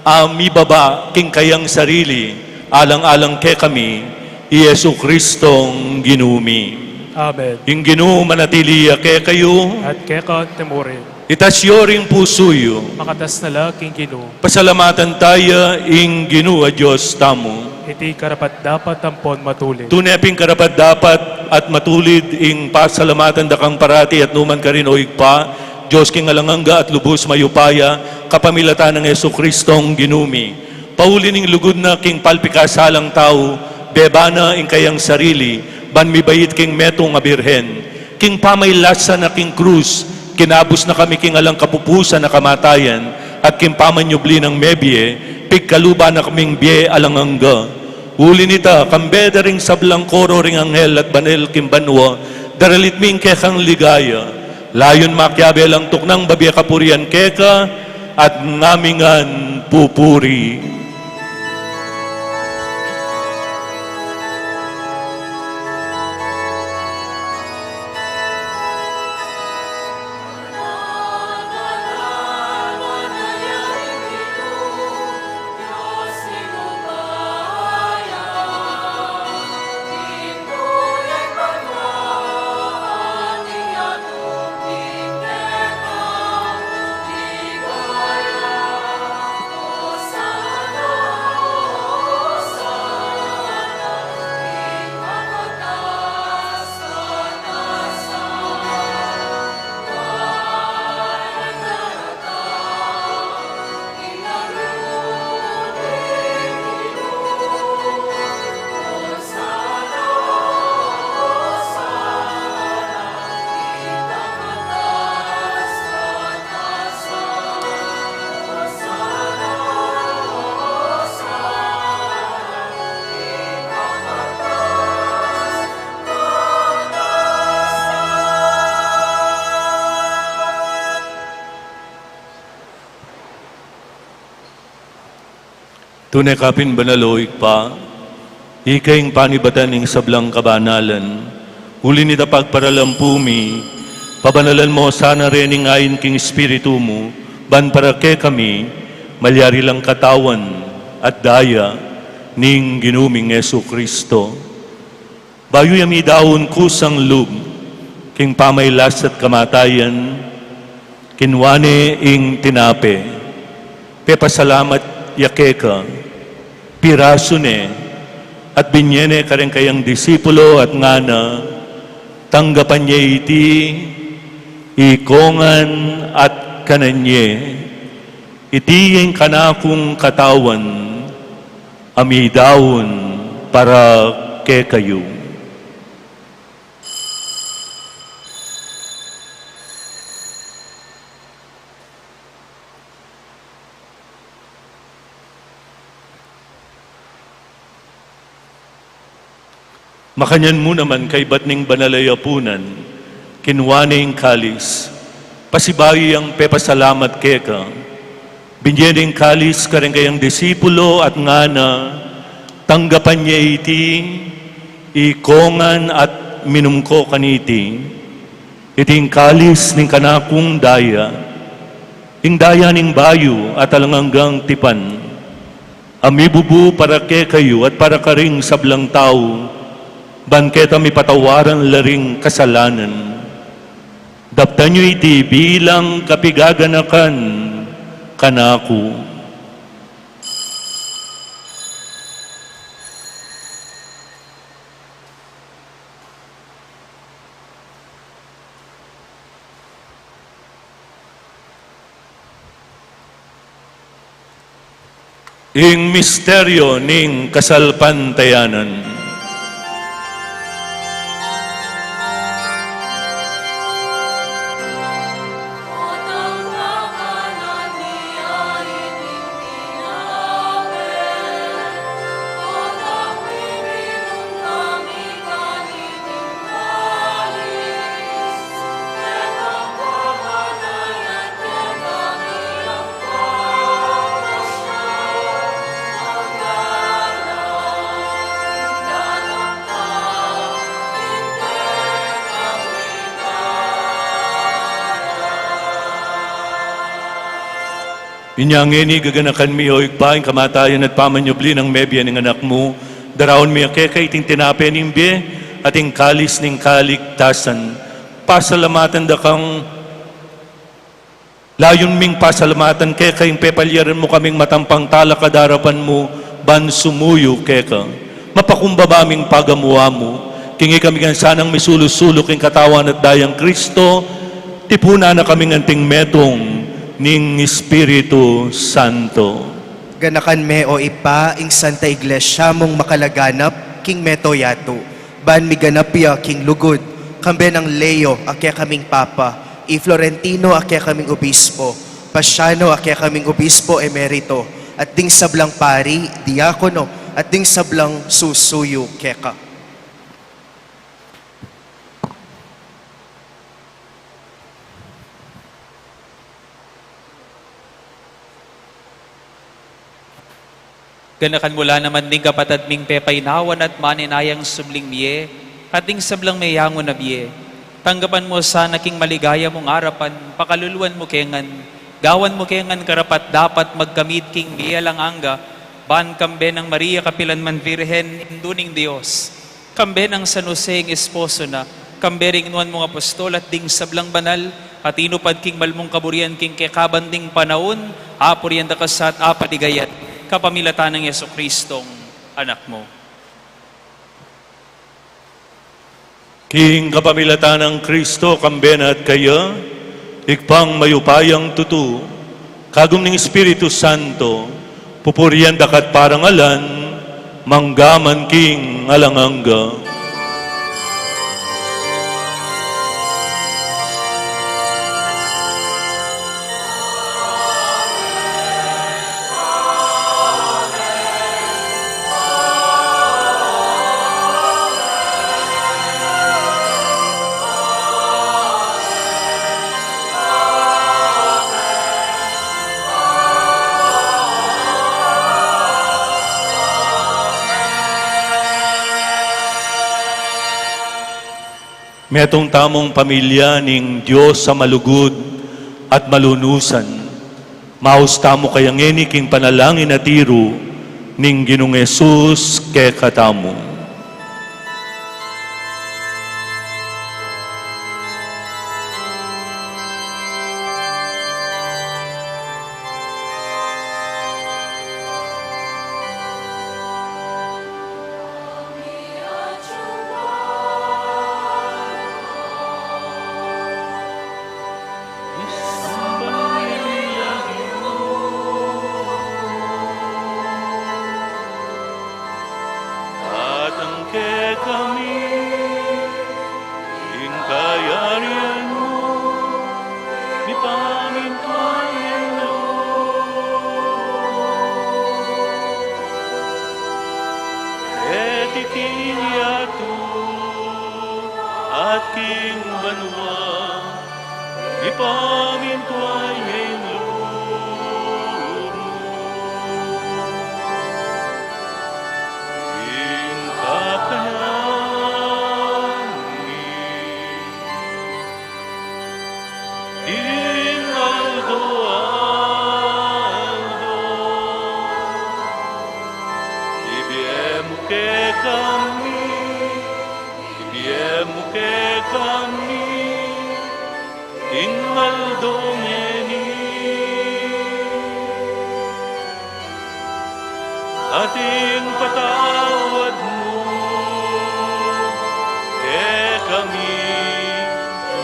ami baba king kayang sarili, alang-alang ke kami, Yesu Kristong ginumi. Amen. Yung Ginoo manatili ke kayo, At keka temurin, itasyo ring pusoyo, makatas na la king Ginoo, pasalamatan tayo ing Ginoo a Diyos tamo. iti karapat dapat tampon matulid. Tuneping karapat dapat at matulid ing pasalamatan dakang parati at numan ka rin o igpa, Diyos king alanganga at lubos mayupaya, kapamilatan ng Yesu Kristong ginumi. Pauli ning lugod na king palpikasalang tao, bebana ing kayang sarili, banmibayit king metong a birhen. King pamaylasa na king krus, kinabos na kami king alang kapupusan na kamatayan, at king pamanyubli ng mebye, pigkaluba na kaming biye alanganga. Uli nita, kambeda ring sablang koro ring anghel at banel kimbanwa, daralit ming kekang ligaya. Layon makyabe lang tuknang babiya kapurian keka, at ngamingan pupuri. Tunay kapin banaloig pa, ikayong panibatan ng sablang kabanalan, huli nita pagparalampumi, pabanalan mo sana rin ng ayin king espiritu mo, ban para ke kami, malyari lang katawan at daya ning ginuming Yesu Kristo. Bayo yami daon kusang lub, king pamaylas at kamatayan, kinwane ing tinape, pepasalamat yakeka, piraso ne, at binyene kareng kayang disipulo at ngana, tanggapan niya iti, ikongan at kananye, iti yung kanakong katawan, amidawon para ke kayo. Makanyan mo naman kay batning banalayapunan, kinwaning kalis, pasibayi ang pepasalamat keka, binyening kalis kareng kayang disipulo at ngana, tanggapan niya iti, ikongan at minumko kaniti, iting kalis ning kanakong daya, ing daya ning bayo at alanganggang tipan, amibubu para ke kayo at para karing sablang tao, bangketa mi patawaran laring kasalanan. Daptan nyo iti bilang kapigaganakan kanako. Ing misteryo ning kasalpantayanan. Inyangeni gaganakan mi o igpaing kamatayan at pamanyubli ng mebya ng anak mo. Daraon mi akeka iting tinape ning biye at ing kalis ning kaligtasan. Pasalamatan da kang layon ming pasalamatan keka ing pepalyaran mo kaming matampang talakadarapan mo ban sumuyo keka. Mapakumbaba aming pagamuwa mo. Kingi kami gan sanang misulo-sulok ing katawan at dayang Kristo. Tipuna na kaming anting metong ning Espiritu Santo. Ganakan me o ipa ing Santa Iglesia mong makalaganap king meto yato. Ban mi ganapya king lugod. Kambe ng Leo akya kaming Papa. I Florentino akya kaming Obispo. Pasiano akya kaming Obispo Emerito. At ding sablang pari, diakono. At ding sablang susuyo keka. Ganakan mula naman ding kapatad ming pepaynawan at maninayang subling miye, at ding sablang mayangon na biye. Tanggapan mo sana king maligaya mong arapan, pakaluluan mo kengan, gawan mo kengan karapat dapat magkamit king biye lang angga, ban kambe ng Maria Kapilanman Virhen, induning Diyos. Kambe ng San Jose ng esposo na, kambe ring nuan mong apostol at ding sablang banal, at inupad king malmong kaburian king kekabanding panaon, apurian da kasat apaligayat. Kapamilatan ng Yesu Kristong anak mo. King kapamilatan ng Kristo, kambena at kaya, ikpang mayupayang tutu, kagum ng Espiritu Santo, pupurian dakat parangalan, manggaman king alanganga. Metong tamong pamilya ning Diyos sa malugod at malunusan. Maus tamo kayang eni king panalangin at tiro ning Ginong Yesus ke katamo. At king banwa, ipamintuay ng loob mo. In kapanani, in aldo aldo, ibiyemo ke kami, ibiyemo ke kami, ingaldongeni, ating patawad mo, ke kami,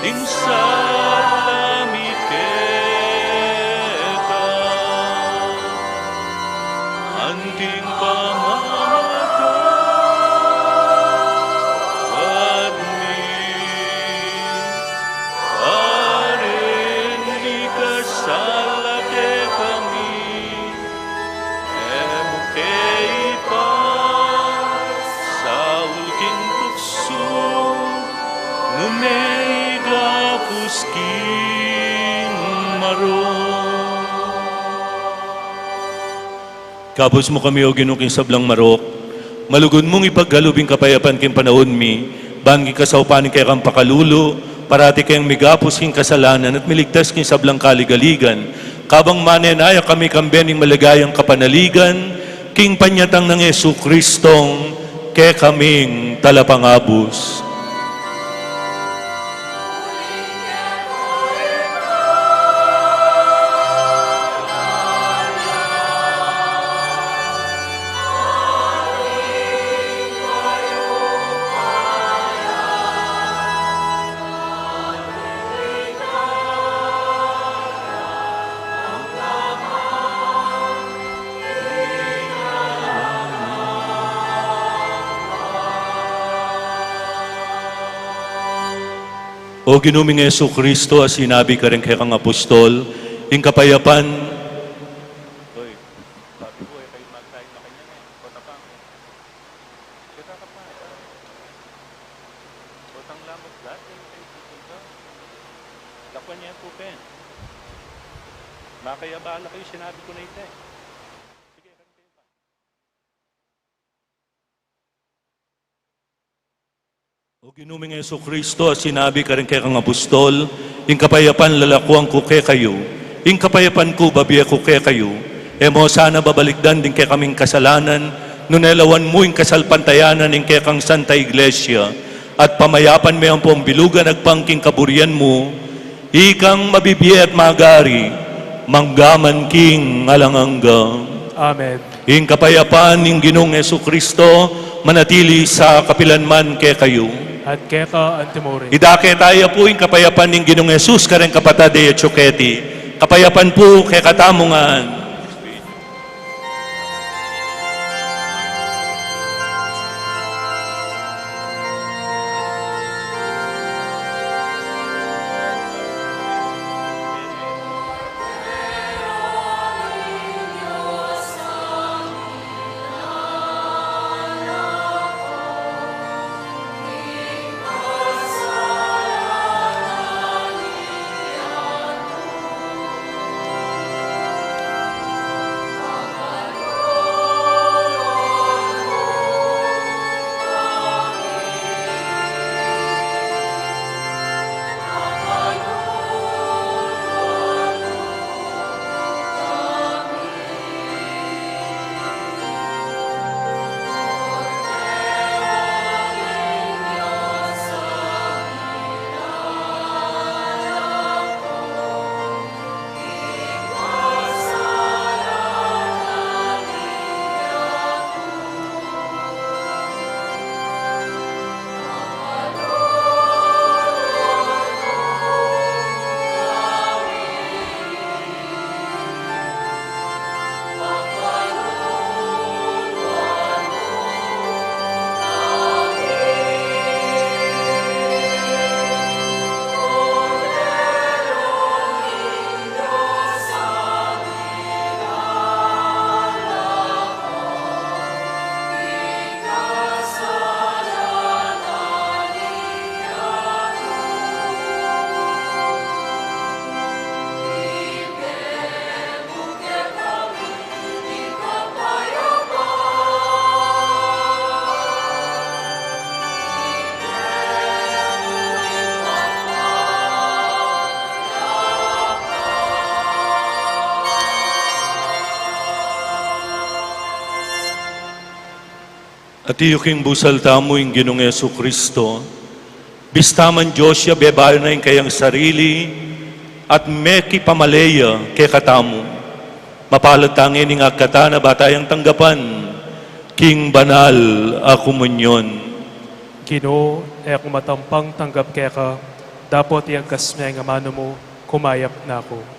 ting salamit keka, anting pamamatawad mi, arin di kasala ke kami, emo ke ipa, sa ulking tukso, ngunay gapus king maron. Kapos mo kami o ginuking sablang marok, malugod mong ipaggalubing kapayapan king panahon mi, bangi kasaupanin kay kang pakalulo, parati kayang migapos king kasalanan at miligtas king sablang kaligaligan, kabang manenaya kami kambening maligayang kapanaligan, king panyatang ng Yesu Kristong, ke kaming talapangabos. O ginuming Yesu Kristo, as sinabi ka rin kay kang apostol, ing kapayapan, Makaya bahala kayo, sinabi ko na ito eh. O ginuming Yesu Kristo, sinabi ka rin kay kang apostol, ing kapayapan lalakuan ko kay kayo, ing kapayapan ko babiya ko kay kayo, mo sana babalikdan din kay kaming kasalanan, nunelawan mo ing kasalpantayanan ing kay kang Santa Iglesia, at pamayapan mo ang pong bilugan agpangking kaburian mo, ikang mabibiya at magari, manggaman king alanganggang. Amen. Ing kapayapaan ing Ginoong Yesu Kristo, manatili sa kapilanman kay kayo. At keka antimore. Idake tayo po yung kapayapan ng Ginoong Yesus, kareng kapatade at Choketi. Kapayapan po kay katamungan. At iyuking busal tamo yung Ginoong Yesu Kristo, bistaman Diyos ya bebayo na yung kayang sarili, at meki pamaleya kay katamu. Mapalad tangin ng agkata na batayang tanggapan, king banal a komunyon. Ginoo, ako matampang tanggap keka, dapat iagkas niya nga mano mo, kumayap na ako.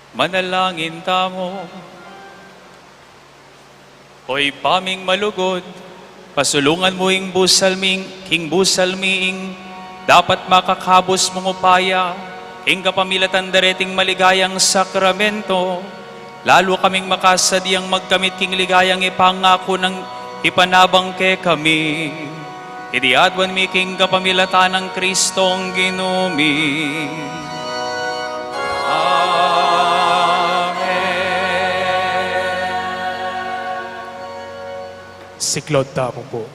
Manalangin tamo. Hoy paming malugod, pasulungan mo ing busalming, king busalmiing, dapat makakabos mong upaya, king kapamilatan dareting maligayang sakramento, lalo kaming makasadyang magkamit king ligayang ipangako ng ipanabang ke kami. Idiadwan mi king kapamilatan ng Kristong ginumi. Si Claude Tamo po.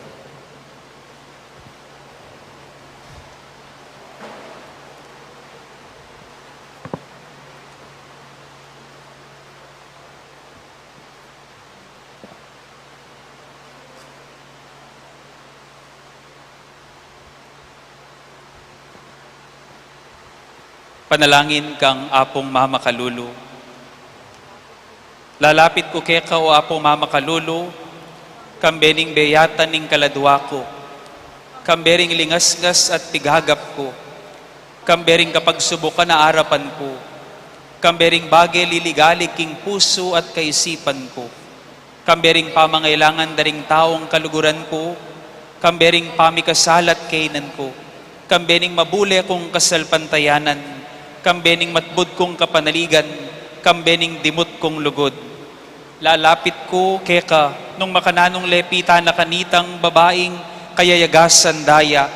Panalangin kang apong Mama Kalulu. Lalapit ko keka o apong Mama Kalulu, kambening beyatan ning kaladwa ko, kambering lingasngas at pigagap ko, kambering kapag subukan na arapan ko, kambering bagay liligalig king puso at kaisipan ko, kambering pamangailangan daring taong kaluguran ko, kambering pamikasalat kainan ko, kambering mabule kong kasalpantayanan, kambening matbud kong kapanaligan, kambening dimut kong lugod. Lalapit ko keka nung makananong lepita na kanitang babaeng kayayagasan daya,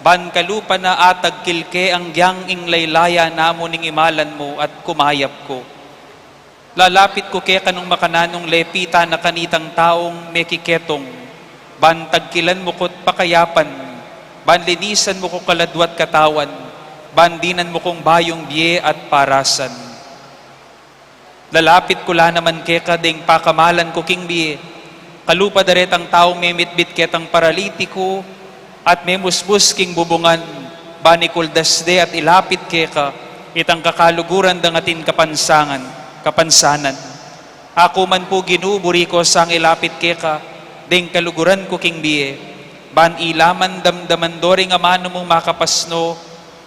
ban kalupa na atag kilke ang gyang ing laylaya namo ning imalan mo at kumayap ko. Lalapit ko keka nung makananong lepita na kanitang taong mekiketong, ban tagkilan mo ko't pakayapan, ban linisan mo ko kaladwat katawan, bandinan mo kong bayong biye at parasan. Lalapit ko la naman keka ding pakamalan ko king biye, kalupa daret ang taong memitbit ketang paralitiko, at memusbus king bubungan, banikul dasde at ilapit keka, itang kakaluguran dangatin kapansanan. Ako man po ginuburi ko sang ilapit keka, ding kaluguran ko king biye, ban ilaman damdaman doring amano mong makapasno,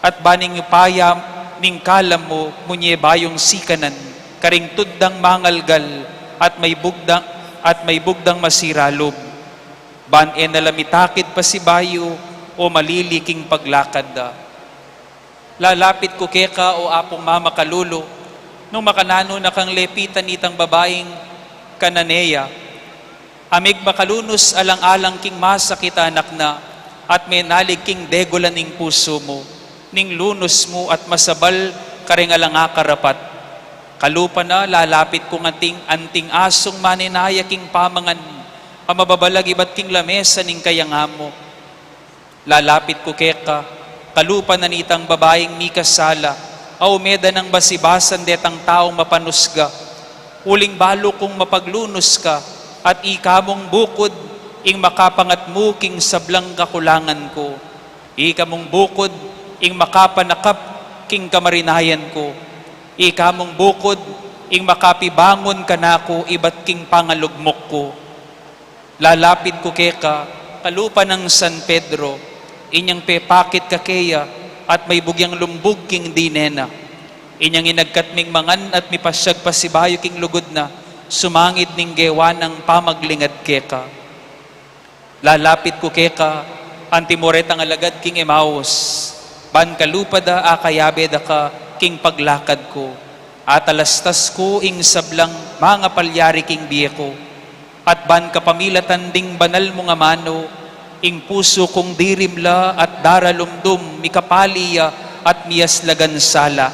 at baning upaya ning kalam mo munye bayong sikanan, karing tuddang mangalgal at may bugdang masiralob. Ban nalamitakid pa si bayo o maliliking paglakad da. Lalapit ko keka o apong Mama Kalulu, nung makanano na kang lepitan itang babaeng Kananeya, amig makalunos alang-alang king masakit anak na, at may nalig king degolan ning puso mo, ning lunos mo at masabal karing alanga karapat. Kalupa na lalapit kong anting asong maninaya king pamangan, amababalag ibat king lamesa ning kayangamo. Lalapit ko keka, kalupa na nitang babaeng mikasala, aw meda ng basibasan detang taong mapanusga, uling balo kong mapaglunos ka, at ikamong bukod, ing makapangat mo king sablang kakulangan ko. Ikamong bukod, ing makapanakap king kamarinayan ko. Ikamong bukod, ing makapibangon ka na ko, ibat king pangalugmok ko. Lalapit ko keka, kalupa ng San Pedro, inyang pepakit kakeya, at may bugyang lumbog king dinena. Inyang inagkatming mangan at mipasyag pa si bayo king lugod na, sumangid ning gewa ng pamaglingad keka. Lalapit ko keka, antimoret ang alagad king Emmaus, ban kalupada akayabe da ka king paglakad ko, at alastas ko ing sablang mga palyari king biye ko, at ban kapamilatan ding banal mo nga mano, ing puso kong dirimla at daralumdum mikapaliya at miyaslagan sala,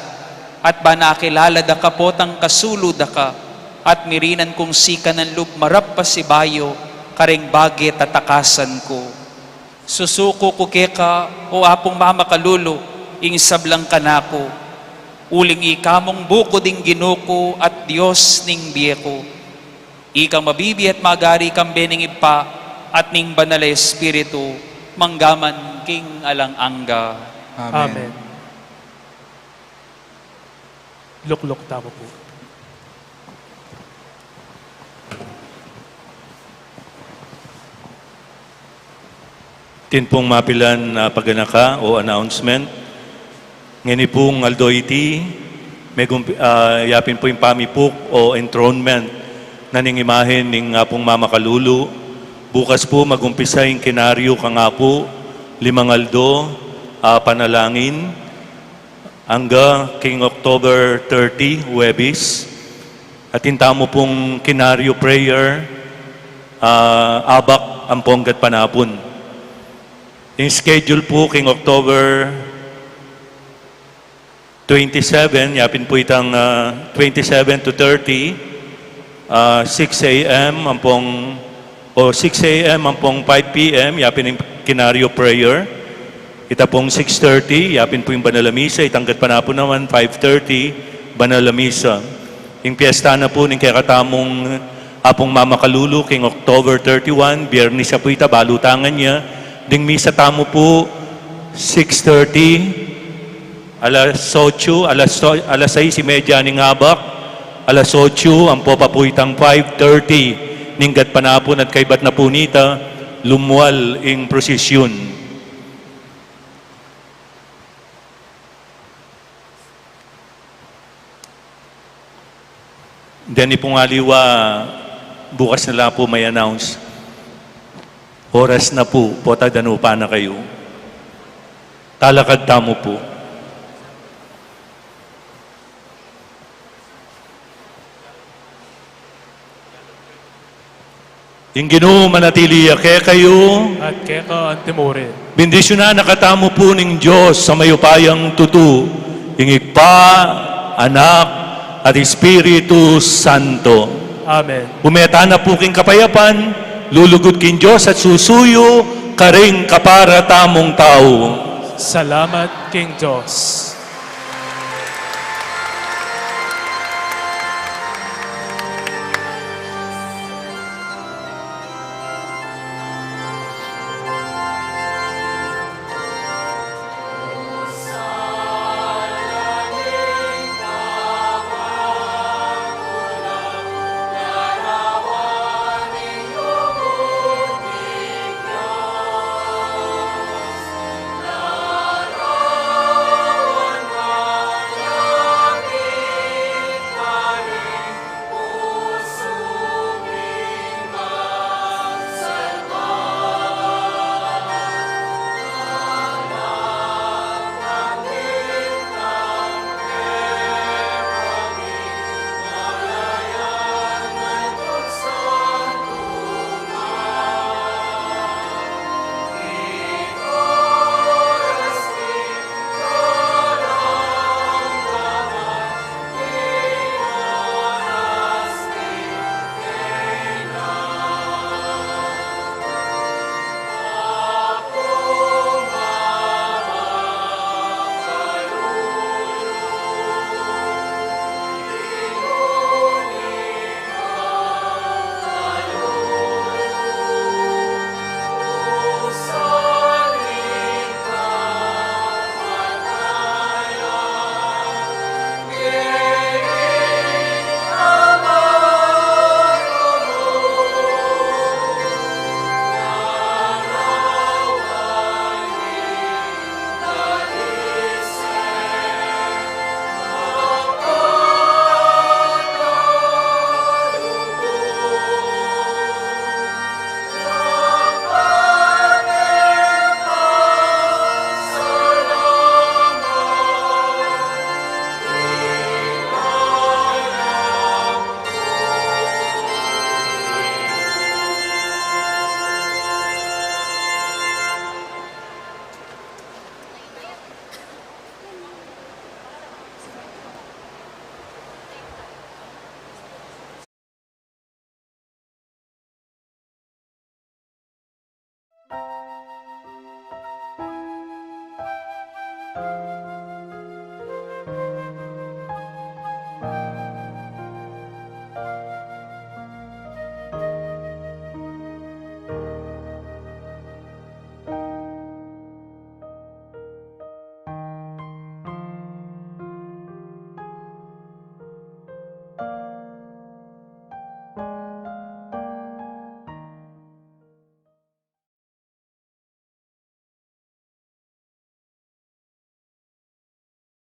at ban nakilala da kapotang kasulo da ka, at mirinan kong sika ng lub marap pa si bayo, karing bagi tatakasan ko. Susuko ko keka o apong Mama Kalulu, ing sablang kanako, uling ikamong buko ding ginuko at Diyos ning biyeko. Ikang mabibi at magari kang bening ipa at ning banal espiritu, manggaman king alang-angga. Amen. Luklok Tamo po. Tinpong mapilan na paganaka o announcement. Ngani pong aldo iti, yapin po yung pamipuk o enthronement na ning imahen ning nga pong Mama Kalulu. Bukas po magumpisa yung kinaryo ka nga po, limangaldo, panalangin, hanggang king October 30, Huwebis. At hinta mo pong kinaryo prayer, abak ang ponggat panapon. Yung schedule po king October 27, yapin po itang 27 to 30, 6 a.m. ang pong, o 6 a.m. ang pong 5 p.m. yapin yung kinaryo prayer. Ita pong 6:30, yapin po yung Banalamisa, itanggat panapon naman 5:30, Banalamisa. Yung piyesta na po ng kakatamong apong Mama Kalulu, king October 31, Biyernes siya po ita, balutangan niya. Ding misa tamo po, 6:30, alas 8, alas 6:30 ning habak, alas 8, ang popa po itang 5:30, ninggat panapon at kaibat na po nita, lumwal ing prosesyon. Then ipong aliwa, bukas na lang po may announce. Oras na po, potadanupa na kayo. Talakad tamo po. Yung Ginoo manatili kaya kayo, At keka antemore. bendisyon na nakatamo po ng Diyos sa mayupayang tutu, yung Ipa, Anak, at Espiritu Santo. Amen. Bumeta na po king kapayapan, lulugod king Diyos at susuyo, karing kapara tamong tao. Salamat King Diyos.